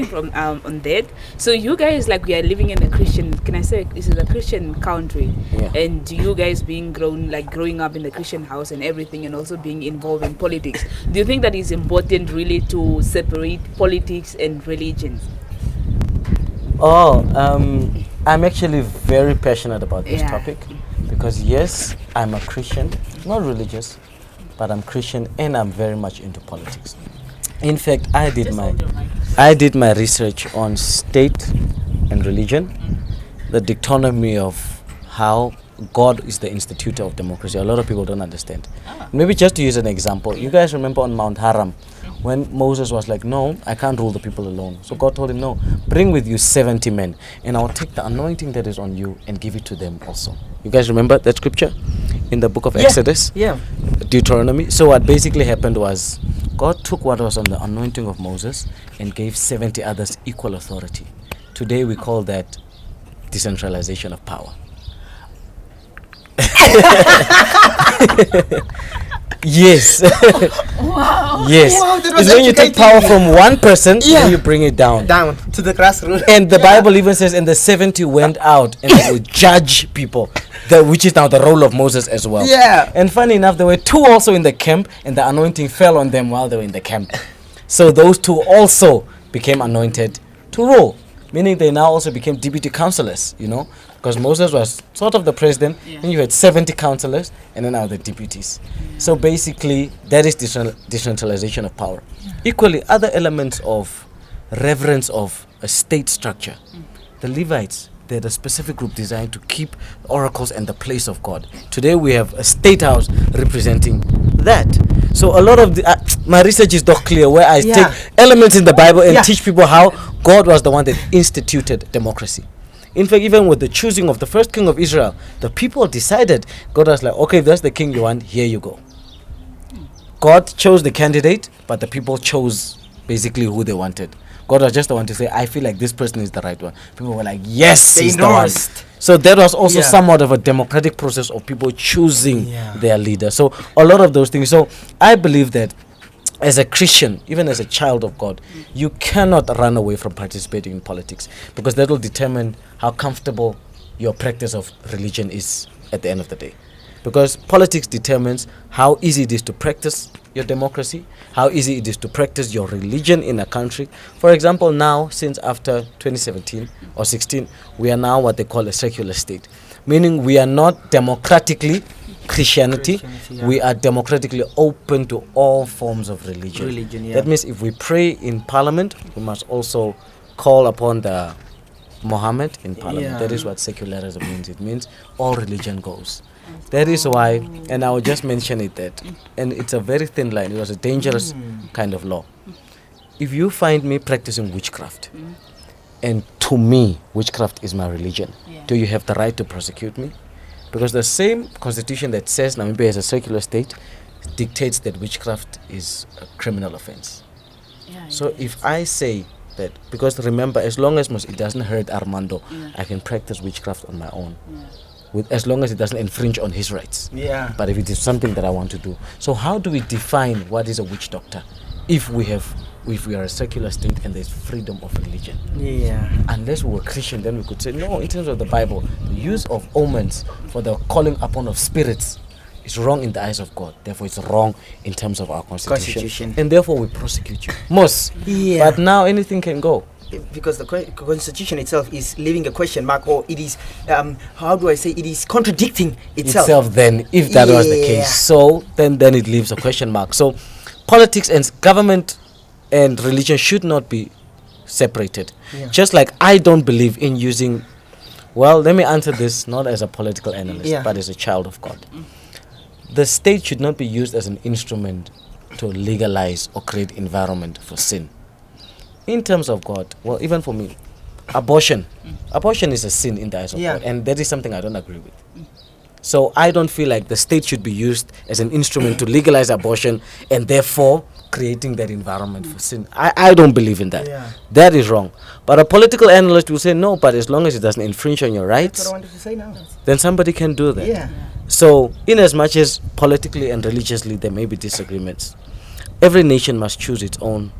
from on that, so you guys, like, we are living in a Christian, can I say this is a Christian country, Yeah. and you guys growing up in the Christian house and everything, and also being involved in politics, do you think that it's important really to separate politics and religions? I'm actually very passionate about this Yeah. topic because yes, I'm a Christian, not religious, but I'm Christian and I'm very much into politics. In fact, I did my research on state and religion, the dichotomy of how God is the institutor of democracy. A lot of people don't understand. Maybe just to use an example, you guys remember on Mount Haram, when Moses was like, no, I can't rule the people alone. So God told him, no, bring with you 70 men, and I'll take the anointing that is on you and give it to them also. You guys remember that scripture in the book of Exodus? Yeah. Deuteronomy. So what basically happened was, God took what was on the anointing of Moses and gave 70 others equal authority. Today we call that decentralization of power. Yes. Wow. Yes. Wow, that was It's when you take power educating. from one person Yeah. and you bring it down. Down to the grassroots. And the Bible even says, and the 70 went out and they would judge people, which is now the role of Moses as well. Yeah. And funny enough, there were 2 also in the camp, and the anointing fell on them while they were in the camp. So those 2 also became anointed to rule. meaning they now also became deputy councillors, because Moses was sort of the president, and you had 70 councillors, and then now the deputies. So basically, that is decentralization of power. Equally, other elements of reverence of a state structure. The Levites, they're the specific group designed to keep oracles and the place of God. Today we have a state house representing that. So a lot of my research is not clear where I take elements in the Bible and teach people how God was the one that instituted democracy. In fact, even with the choosing of the first king of Israel, the people decided. God was like, okay, if that's the king you want, here you go. God chose the candidate, but the people chose basically who they wanted. God was just the one to say, I feel like this person is the right one. People were like, yes, he's the one. So that was also somewhat of a democratic process of people choosing their leader. So a lot of those things. So I believe that as a Christian, even as a child of God, you cannot run away from participating in politics, because that will determine how comfortable your practice of religion is at the end of the day. Because politics determines how easy it is to practice your democracy, how easy it is to practice your religion in a country. For example, now, since after 2017 or 16, we are now what they call a secular state, meaning we are not democratically Christianity, we are democratically open to all forms of religion. That means if we pray in parliament, we must also call upon the Muhammad in parliament. That is what secularism means. It means all religion goes. That is why, and I will just mention it, that, and it's a very thin line, it was a dangerous kind of law. If you find me practicing witchcraft, and to me, witchcraft is my religion, do you have the right to prosecute me? Because the same constitution that says Namibia is a secular state dictates that witchcraft is a criminal offense. So if I say that, because remember, as long as it doesn't hurt Armando, I can practice witchcraft on my own. As long as it doesn't infringe on his rights. But if it is something that I want to do. So how do we define what is a witch doctor if we are a secular state and there's freedom of religion? Unless we were Christian, then we could say, no, in terms of the Bible, the use of omens for the calling upon of spirits is wrong in the eyes of God. Therefore, it's wrong in terms of our constitution. And therefore, we prosecute you. Most. But now anything can go. Because the constitution itself is leaving a question mark, or it is, it is contradicting itself. Then, if that was the case. So, then it leaves a question mark. So, politics and government and religion should not be separated. Just like I don't believe in using, let me answer this not as a political analyst, but as a child of God. The state should not be used as an instrument to legalize or create environment for sin. In terms of God, even for me, abortion is a sin in the eyes of God, and that is something I don't agree with. So I don't feel like the state should be used as an instrument to legalize abortion and therefore creating that environment for sin. I don't believe in that. That is wrong. But a political analyst will say, no, but as long as it doesn't infringe on your rights, that's what I wanted to say now. Then somebody can do that. So in as much as politically and religiously there may be disagreements, every nation must choose its own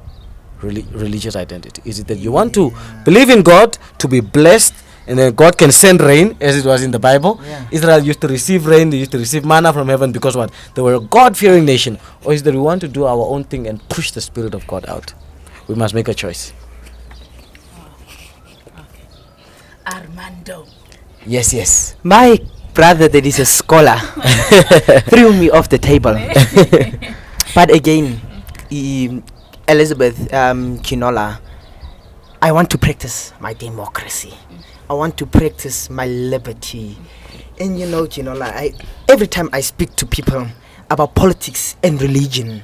religious identity. Is it that you want to believe in God, to be blessed, and then God can send rain, as it was in the Bible? Israel used to receive rain, they used to receive manna from heaven because what? They were a God-fearing nation. Or is that we want to do our own thing and push the Spirit of God out? We must make a choice. Armando. Yes. My brother that is a scholar threw me off the table. But again, Elizabeth, Ginola, I want to practice my democracy. I want to practice my liberty. And Ginola, every time I speak to people about politics and religion,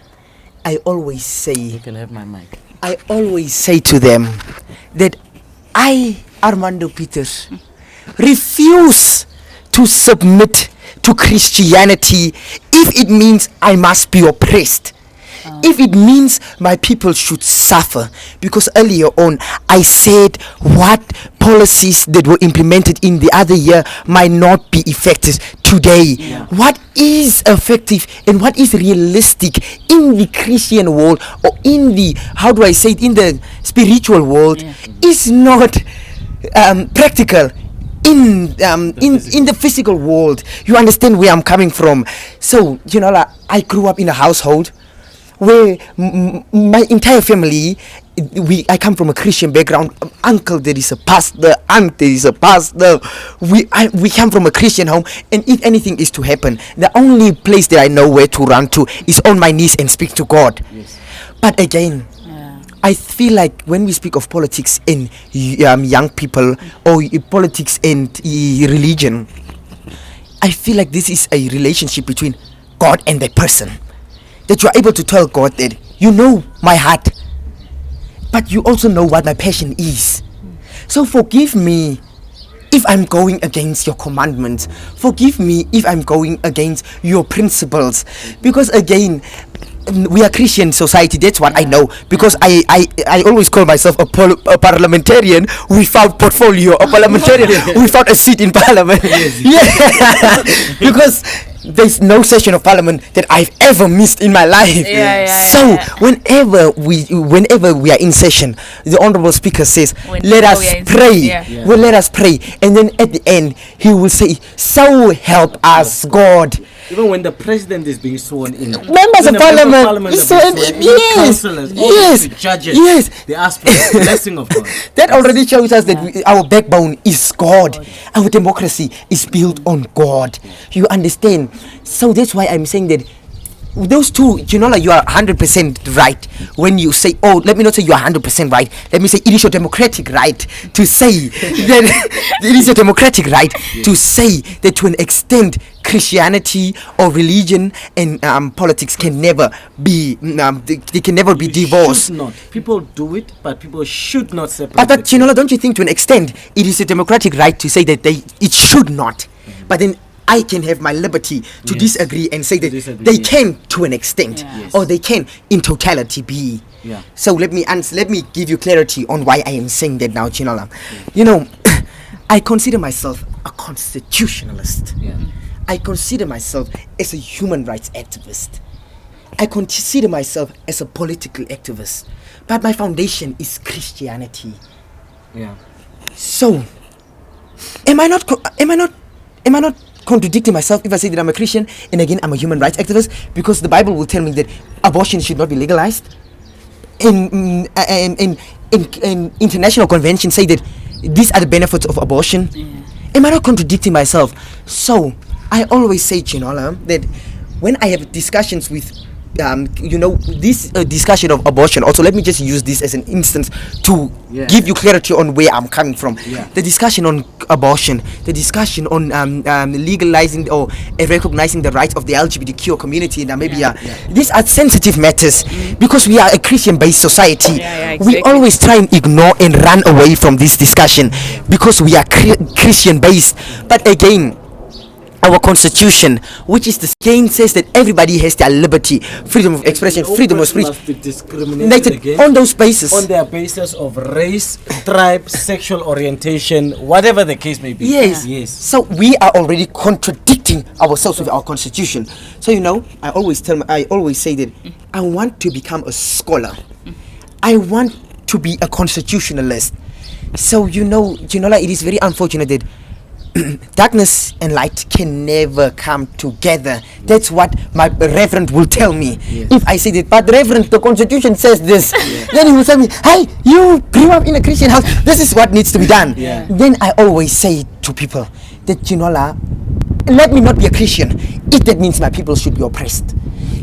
I always say... You can have my mic. I always say to them that I, Armando Pieters, refuse to submit to Christianity if it means I must be oppressed. If it means my people should suffer. Because earlier on I said what policies that were implemented in the other year might not be effective today. What is effective and what is realistic in the Christian world, or in the, in the spiritual world, is not practical in the physical world. You understand where I'm coming from. So I grew up in a household where my entire family, I come from a Christian background. Uncle, there is a pastor. Aunt, there is a pastor. We come from a Christian home, and if anything is to happen, the only place that I know where to run to is on my knees and speak to God. Yes. But again, I feel like when we speak of politics in young people or politics and religion, I feel like this is a relationship between God and the person. That you are able to tell God that you know my heart, but you also know what my passion is. So forgive me if I'm going against your commandments. Forgive me if I'm going against your principles. Because again, we are Christian society, that's what I know, because I always call myself a parliamentarian without portfolio, a parliamentarian without a seat in parliament. Yeah, because there's no session of parliament that I've ever missed in my life. So whenever we are in session, the honorable speaker says, let us pray. Well, let us pray, and then at the end he will say, so help us God. Even when the president is being sworn in, members of parliament is sworn in, councillors, the judges, they ask for the blessing of God. That already shows us that our backbone is God. Our democracy is built on God. You understand? So that's why I'm saying that those two, Ginola, you are 100% right when you say, oh, let me not say you are 100% right. Let me say it is your democratic right to say that it is your democratic right to say that to an extent Christianity or religion and politics can never be they can never be divorced. Not. People do it, but people should not separate. But Ginola, don't you think to an extent it is a democratic right to say that it should not? But then I can have my liberty to disagree and say that they can to an extent, or they can in totality be. So let me give you clarity on why I am saying that now, Ginola. You know, I consider myself a constitutionalist. I consider myself as a human rights activist. I consider myself as a political activist. But my foundation is Christianity. So, am I not contradicting myself if I say that I'm a Christian and again I'm a human rights activist? Because the Bible will tell me that abortion should not be legalized. In international conventions say that these are the benefits of abortion. Am I not contradicting myself? So I always say, Ginola, that when I have discussions with this discussion of abortion, also let me just use this as an instance to give you clarity on where I'm coming from. The discussion on abortion, the discussion on legalizing or recognizing the rights of the LGBTQ community in Namibia, these are sensitive matters because we are a Christian-based society. Exactly. We always try and ignore and run away from this discussion because we are Christian-based. But again, our constitution, which is the same, says that everybody has their liberty, freedom of expression, freedom of speech, discriminated on those bases, on their basis of race, tribe, sexual orientation, whatever the case may be. Yes. So we are already contradicting ourselves with our constitution. So I always say that I want to become a scholar. I want to be a constitutionalist. So Ginola, it is very unfortunate that darkness and light can never come together. That's what my reverend will tell me. If I say that, but reverend, the constitution says this, then he will tell me, hey, you grew up in a Christian house, this is what needs to be done. Then I always say to people that, Ginola, let me not be a Christian if that means my people should be oppressed.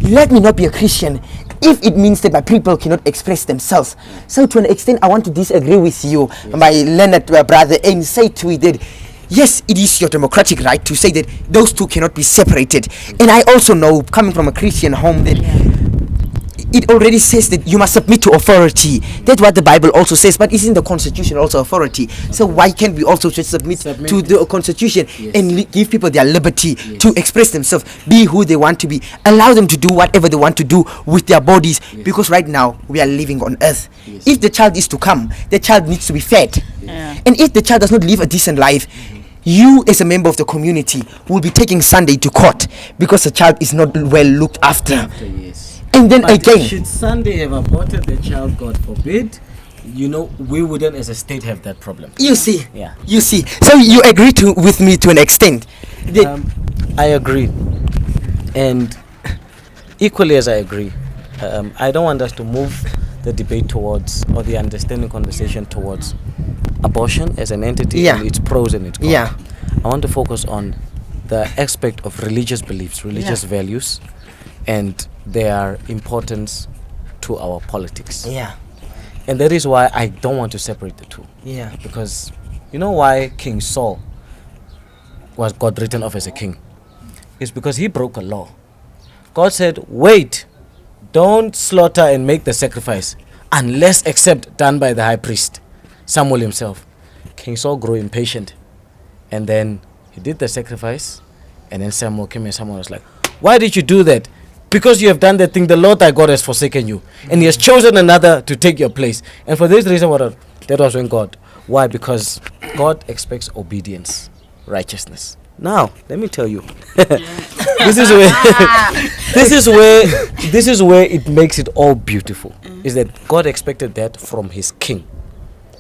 Let me not be a Christian if it means that my people cannot express themselves. So to an extent, I want to disagree with you, my learned brother, and say to it that yes, it is your democratic right to say that those two cannot be separated. And I also know, coming from a Christian home, that it already says that you must submit to authority. That's what the Bible also says, but isn't the Constitution also authority? So why can't we also just submit to the Constitution and give people their liberty to express themselves, be who they want to be, allow them to do whatever they want to do with their bodies? Because right now we are living on earth. If the child is to come, the child needs to be fed. And if the child does not live a decent life, you as a member of the community will be taking Sunday to court because the child is not well looked after. And then again, should Sunday have aborted the child, God forbid, we wouldn't as a state have that problem. You see. So you agree with me to an extent. I agree. And equally as I agree, I don't want us to move the debate towards, or the understanding conversation towards, abortion as an entity and its pros and its cons. I want to focus on the aspect of religious beliefs, religious values, and their importance to our politics. And that is why I don't want to separate the two. Because you know why King Saul got written off as a king? It's because he broke a law. God said, wait, don't slaughter and make the sacrifice unless except done by the high priest, Samuel himself. King Saul grew impatient, and then he did the sacrifice, and then Samuel came, and Samuel was like, why did you do that? Because you have done that thing, the Lord thy God has forsaken you, and he has chosen another to take your place. And for this reason, that was when God. Why? Because God expects obedience, righteousness. Now, let me tell you, this is where it makes it all beautiful. Is that God expected that from his king,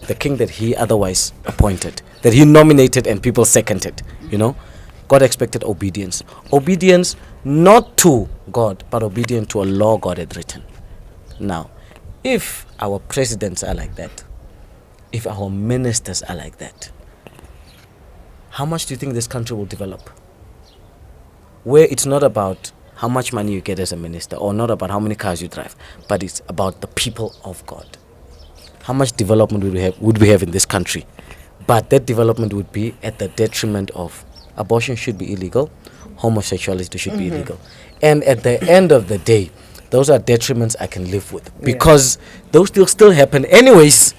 the king that he otherwise appointed, that he nominated and people seconded. You know, God expected obedience. Obedience not to God, but obedience to a law God had written. Now, if our presidents are like that, if our ministers are like that, how much do you think this country will develop? Where it's not about how much money you get as a minister, or not about how many cars you drive, but it's about the people of God. How much development would we have in this country? But that development would be at the detriment of abortion should be illegal, homosexuality should be illegal. And at the end of the day, those are detriments I can live with, because those things still happen anyways.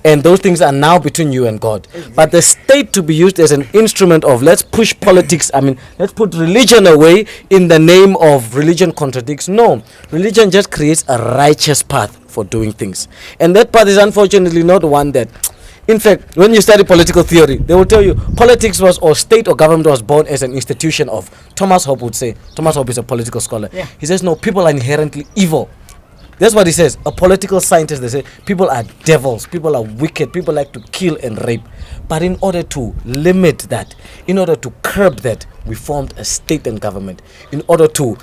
And those things are now between you and God. But the state to be used as an instrument of, let's push politics, let's put religion away in the name of religion contradicts. No, religion just creates a righteous path for doing things. And that path is unfortunately not one that, in fact, when you study political theory, they will tell you politics was, or state or government was born as an institution of, Thomas Hobbes would say, Thomas Hobbes is a political scholar. He says, no, people are inherently evil. That's what he says. A political scientist, they say, people are devils, people are wicked, people like to kill and rape. But in order to limit that, in order to curb that, we formed a state and government in order to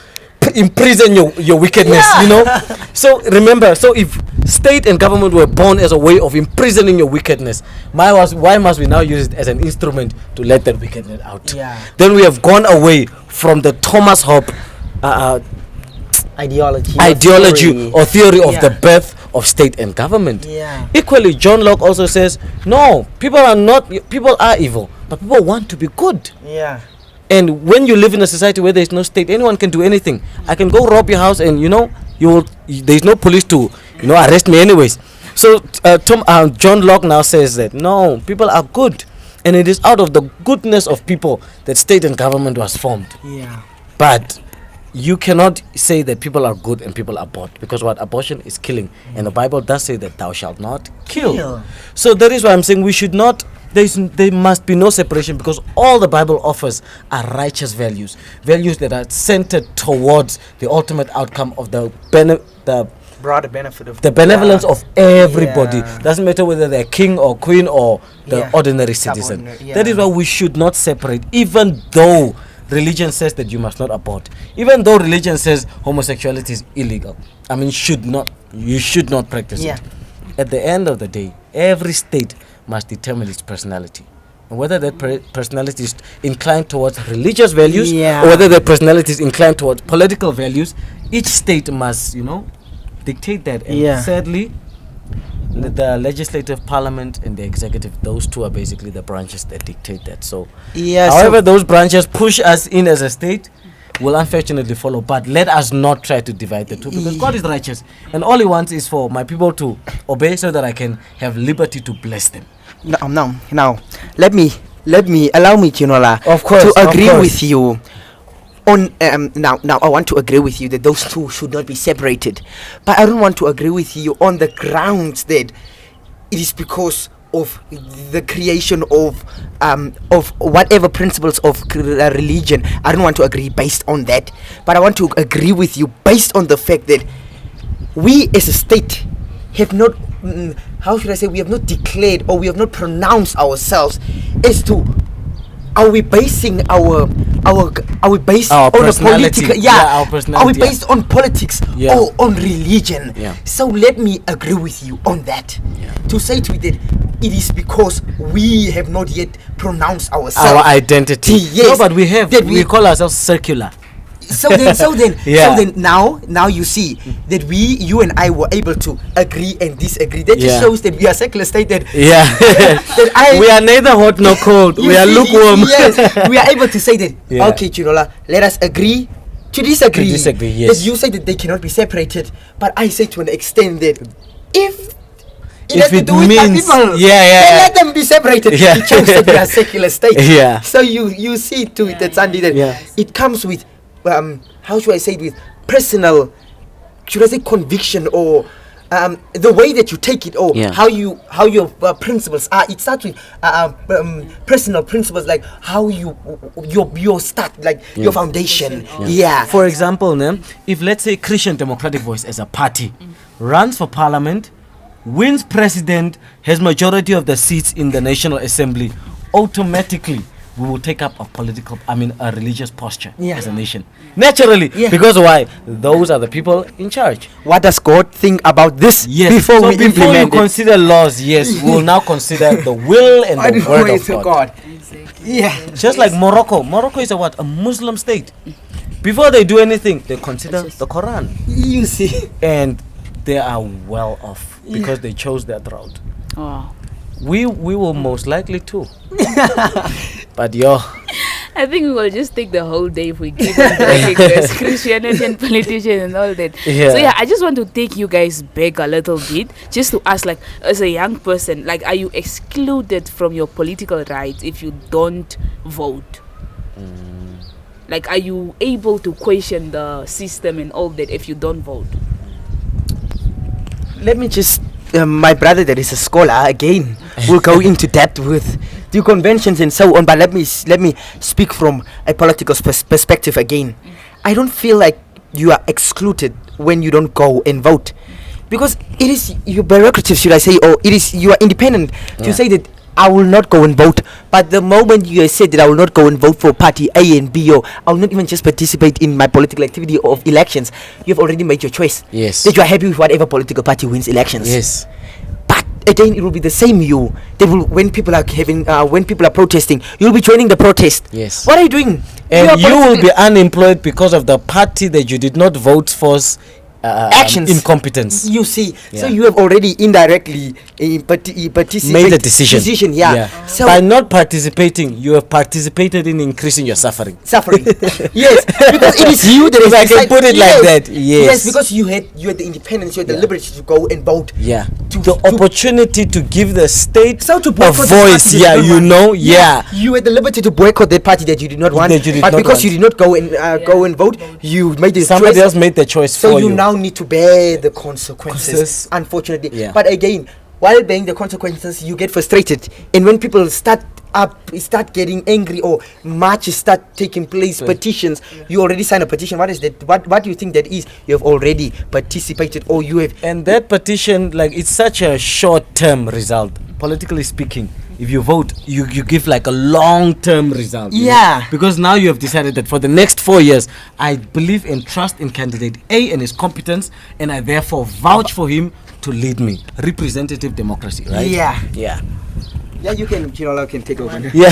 imprison your wickedness, you know. So remember, so if state and government were born as a way of imprisoning your wickedness, why must we now use it as an instrument to let that wickedness out? Then we have gone away from the Thomas Hobbes ideology or theory of the birth of state and government. Equally, John Locke also says, no, people are evil, but people want to be good. And when you live in a society where there is no state, anyone can do anything. I can go rob your house, and there is no police to arrest me anyways. So John Locke now says that no, people are good, and it is out of the goodness of people that state and government was formed. But you cannot say that people are good and people are bad, because what abortion is killing, and the Bible does say that thou shalt not kill. So that is why I'm saying we should not. There must be no separation, because all the Bible offers are righteous values that are centered towards the ultimate outcome of the broader benefit of the benevolence of everybody. Doesn't matter whether they're king or queen or the ordinary citizen. That is why we should not separate, even though religion says that you must not abort, even though religion says homosexuality is illegal. You should not practice it. At the end of the day, every state must determine its personality, and whether that personality is inclined towards religious values or whether that personality is inclined towards political values. Each state must dictate that. And sadly, the legislative, parliament, and the executive, those two are basically the branches that dictate that. So however those branches push us in as a state will unfortunately follow, but let us not try to divide the two, because God is righteous, and all he wants is for my people to obey so that I can have liberty to bless them. Now let me allow me, Ginola, of course, to agree with you on now I want to agree with you that those two should not be separated, but I don't want to agree with you on the grounds that it is because of the creation of whatever principles of religion. I don't want to agree based on that, but I want to agree with you based on the fact that we as a state have not, we have not declared, or we have not pronounced ourselves as to are we basing our are we based Our on a personality. political Yeah, our are we personality, yeah. based on politics Yeah. or on religion? Yeah. So let me agree with you on that. Yeah. To say to it, it is because we have not yet pronounced ourselves. Our identity. Yes. No, but we have. That We call ourselves circular. so then Yeah. now you see that you and I were able to agree and disagree. That just Yeah. shows that we are secular state, that Yeah. We are neither hot nor cold. you We are see, lukewarm. Yes, we are able to say that. Yeah. Okay, Ginola, let us agree to disagree. To disagree, yes. That you say that they cannot be separated, but I say to an extent that if If has to it do with my means- people, yeah, then let them be separated. Yeah. It shows that we are secular state. Yeah. So you see to it that Sunday that Yeah. it comes with how should I say it, with personal, should I say, conviction, or the way that you take it, or Yeah. how your principles are. It starts with personal principles, like how your start, like your foundation. Yeah. For example, if let's say Christian Democratic Voice as a party runs for parliament, wins president, has majority of the seats in the National Assembly, automatically we will take up a religious posture Yeah. as a nation. Naturally. Yeah. Because why? Those are the people in charge. What does God think about this? Yes. Before so we before you implement it? consider laws, yes, we will now consider the will and the word of to God. Yeah. Just like Morocco. Morocco is a Muslim state. Before they do anything, they consider the Quran. You see. And they are well off because they chose that route. Oh. We will most likely too. But I think we will just take the whole day if we keep on talking this Christianity and politicians and all that. Yeah. So I just want to take you guys back a little bit, just to ask, like, as a young person, like, are you excluded from your political rights if you don't vote? Like, are you able to question the system and all that if you don't vote? Let me just my brother that is a scholar again will go into depth with the conventions and so on, but let me speak from a political perspective again. I don't feel like you are excluded when you don't go and vote, because it is your prerogative, should I say, or it is you are independent to say that I will not go and vote. But the moment you said that I will not go and vote for party A and B, or I will not even just participate in my political activity of elections, you've already made your choice. Yes. That you are happy with whatever political party wins elections. yes. But again, it will be the same you. That will, when people are when people are protesting, you'll be joining the protest. Yes. What are you doing? And are you will politically- be unemployed because of the party that you did not vote for's Actions. incompetence. You see, so Yeah. you have already indirectly Made a decision. Yeah. So By not participating, you have participated in increasing your suffering. suffering. Yes, because it is you that If has I can decided- put it like that, yes. Yes, because you had the independence, you had the Yeah. liberty to go and vote. Yeah. To- The to- opportunity to give the state So to a boycott the voice. party Yeah, that you want. know. Yeah. You had the liberty to boycott that party that you did not want, That you did but not because want. you did not go and go and vote, you made the Somebody choice. else made the choice So for you you. now need to bear the consequences, Consequences. unfortunately. Yeah. But again, while bearing the consequences, you get frustrated, and when people start getting angry, or marches start taking place, petitions, you already signed a petition. What is that? What do you think that is? You have already participated, or you have. And that petition, like, it's such a short-term result, politically speaking. If you vote, you give like a long-term result. you know? Yeah. Because now you have decided that for the next 4 years, I believe and trust in candidate A and his competence, and I therefore vouch for him to lead me. Representative democracy, right? Yeah. Yeah. Yeah, you can, Ginola can take over. Yeah.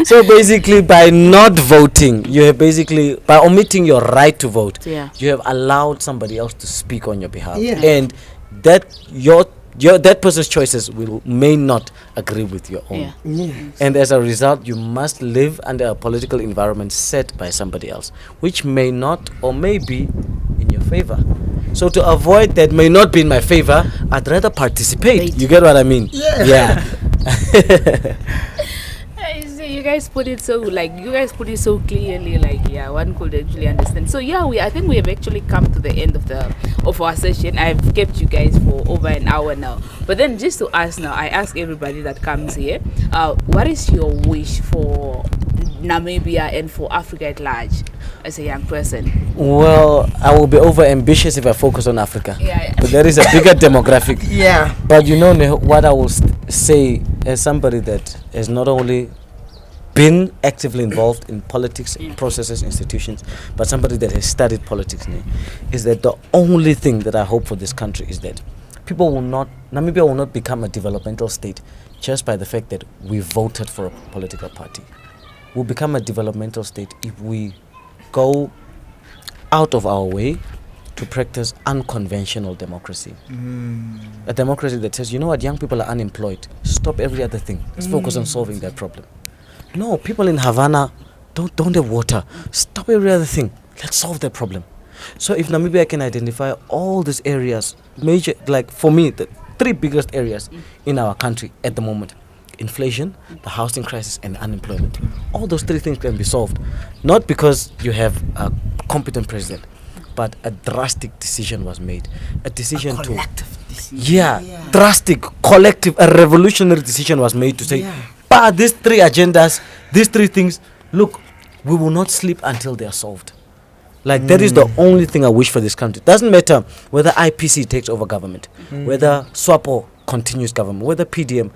So basically, by not voting, you have by omitting your right to vote, Yeah. you have allowed somebody else to speak on your behalf, Yeah. and that that person's choices may not agree with your own. Yeah. Yeah. And as a result, you must live under a political environment set by somebody else, which may not or may be in your favor. So to avoid that may not be in my favor, I'd rather participate. You get what I mean? Yeah. Yeah. You guys put it so clearly, like, yeah, one could actually understand. So yeah, I think we have actually come to the end of our session. I've kept you guys for over an hour now. But then just to ask now, I ask everybody that comes here, what is your wish for Namibia and for Africa at large as a young person? Well, I will be over ambitious if I focus on Africa. Yeah. But there is a bigger demographic. Yeah. But you know what I will say, as somebody that has not only been actively involved in politics, processes, institutions, but somebody that has studied politics, is that the only thing that I hope for this country is that Namibia will not become a developmental state just by the fact that we voted for a political party. We'll become a developmental state if we go out of our way to practice unconventional democracy. A democracy that says, you know what, young people are unemployed. Stop every other thing. Let's focus on solving that problem. No, people in Havana don't have water. Stop every other thing. Let's solve that problem. So if Namibia can identify all these areas, major, like for me, the three biggest areas in our country at the moment: inflation, the housing crisis, and unemployment. All those three things can be solved, not because you have a competent president, but a drastic decision was made. A decision drastic, collective, a revolutionary decision was made to say, these three agendas, these three things, look, we will not sleep until they are solved. Like, that is the only thing I wish for this country. Doesn't matter whether IPC takes over government, whether SWAPO continues government, whether PDM.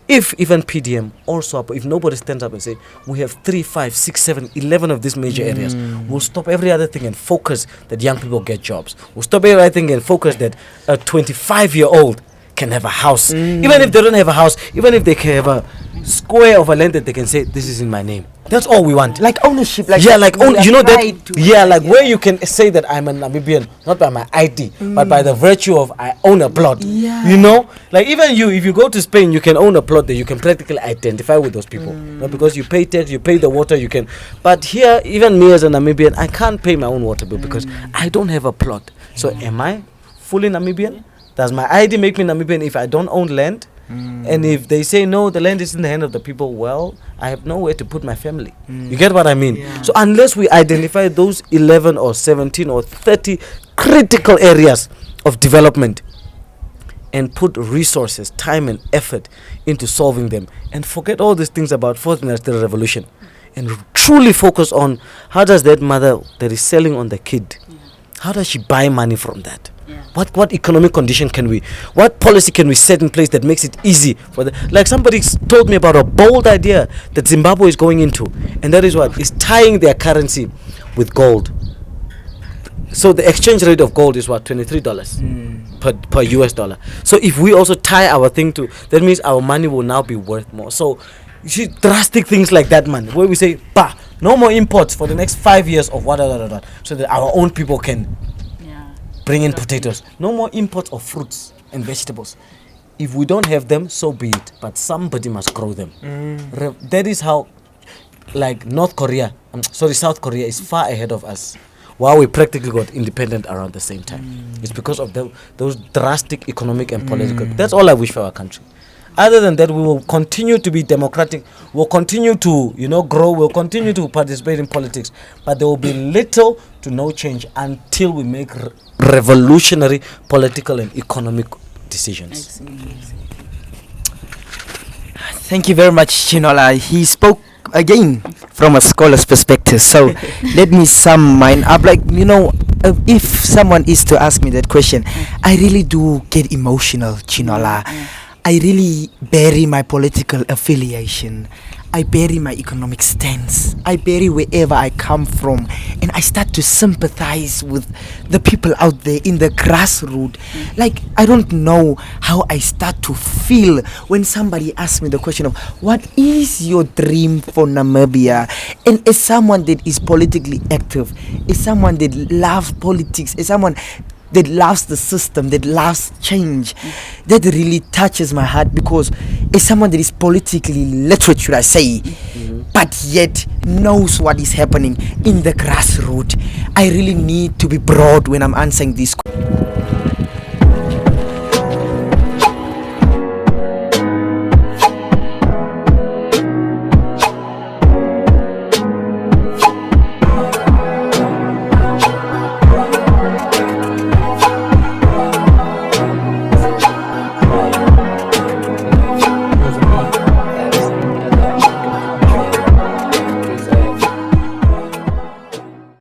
If even PDM or SWAPO, if nobody stands up and say, we have 3, 5, 6, 7, 11 of these major areas, we'll stop every other thing and focus that young people get jobs. We'll stop every other thing and focus that a 25-year-old can have a house. Even if they don't have a house, even if they can have a square of a land that they can say, this is in my name. That's all we want. Like ownership, like you know that. Like, like where you can say that I'm a Namibian, not by my ID, but by the virtue of I own a plot. You know, like even you, if you go to Spain, you can own a plot that you can practically identify with those people. Not because you pay tax, you pay the water, you can. But here, even me as a Namibian, I can't pay my own water bill because I don't have a plot. So am I fully Namibian? Does my ID make me Namibian if I don't own land? And if they say no, the land is in the hand of the people, well, I have nowhere to put my family. You get what I mean? So unless we identify those 11 or 17 or 30 critical areas of development and put resources, time and effort into solving them, and forget all these things about fourth industrial revolution, and truly focus on how does that mother that is selling on the kid, how does she buy money from that? What economic condition what policy can we set in place that makes it easy for like somebody told me about a bold idea that Zimbabwe is going into, and that is what is tying their currency with gold. So the exchange rate of gold is what, $23 per US dollar. So if we also tie our thing to that, means our money will now be worth more. So you see drastic things like that, man, where we say, no more imports for the next 5 years of what, so that our own people can bring in potatoes. No more imports of fruits and vegetables. If we don't have them, so be it. But somebody must grow them. That is how, like South Korea is far ahead of us. While we practically got independent around the same time. It's because of those drastic economic and political. That's all I wish for our country. Other than that, we will continue to be democratic. We'll continue to, grow. We'll continue to participate in politics. But there will be little to no change until we make revolutionary political and economic decisions. Thank you very much, Ginola. He spoke again from a scholar's perspective. So let me sum mine up. Like, if someone is to ask me that question, I really do get emotional, Ginola. I really bury my political affiliation. I bury my economic stance. I bury wherever I come from. And I start to sympathize with the people out there in the grassroots. Like, I don't know how I start to feel when somebody asks me the question of, what is your dream for Namibia? And as someone that is politically active, as someone that loves politics, as someone that loves the system, that loves change, that really touches my heart, because as someone that is politically literate, should I say, but yet knows what is happening in the grassroots, I really need to be broad when I'm answering this question.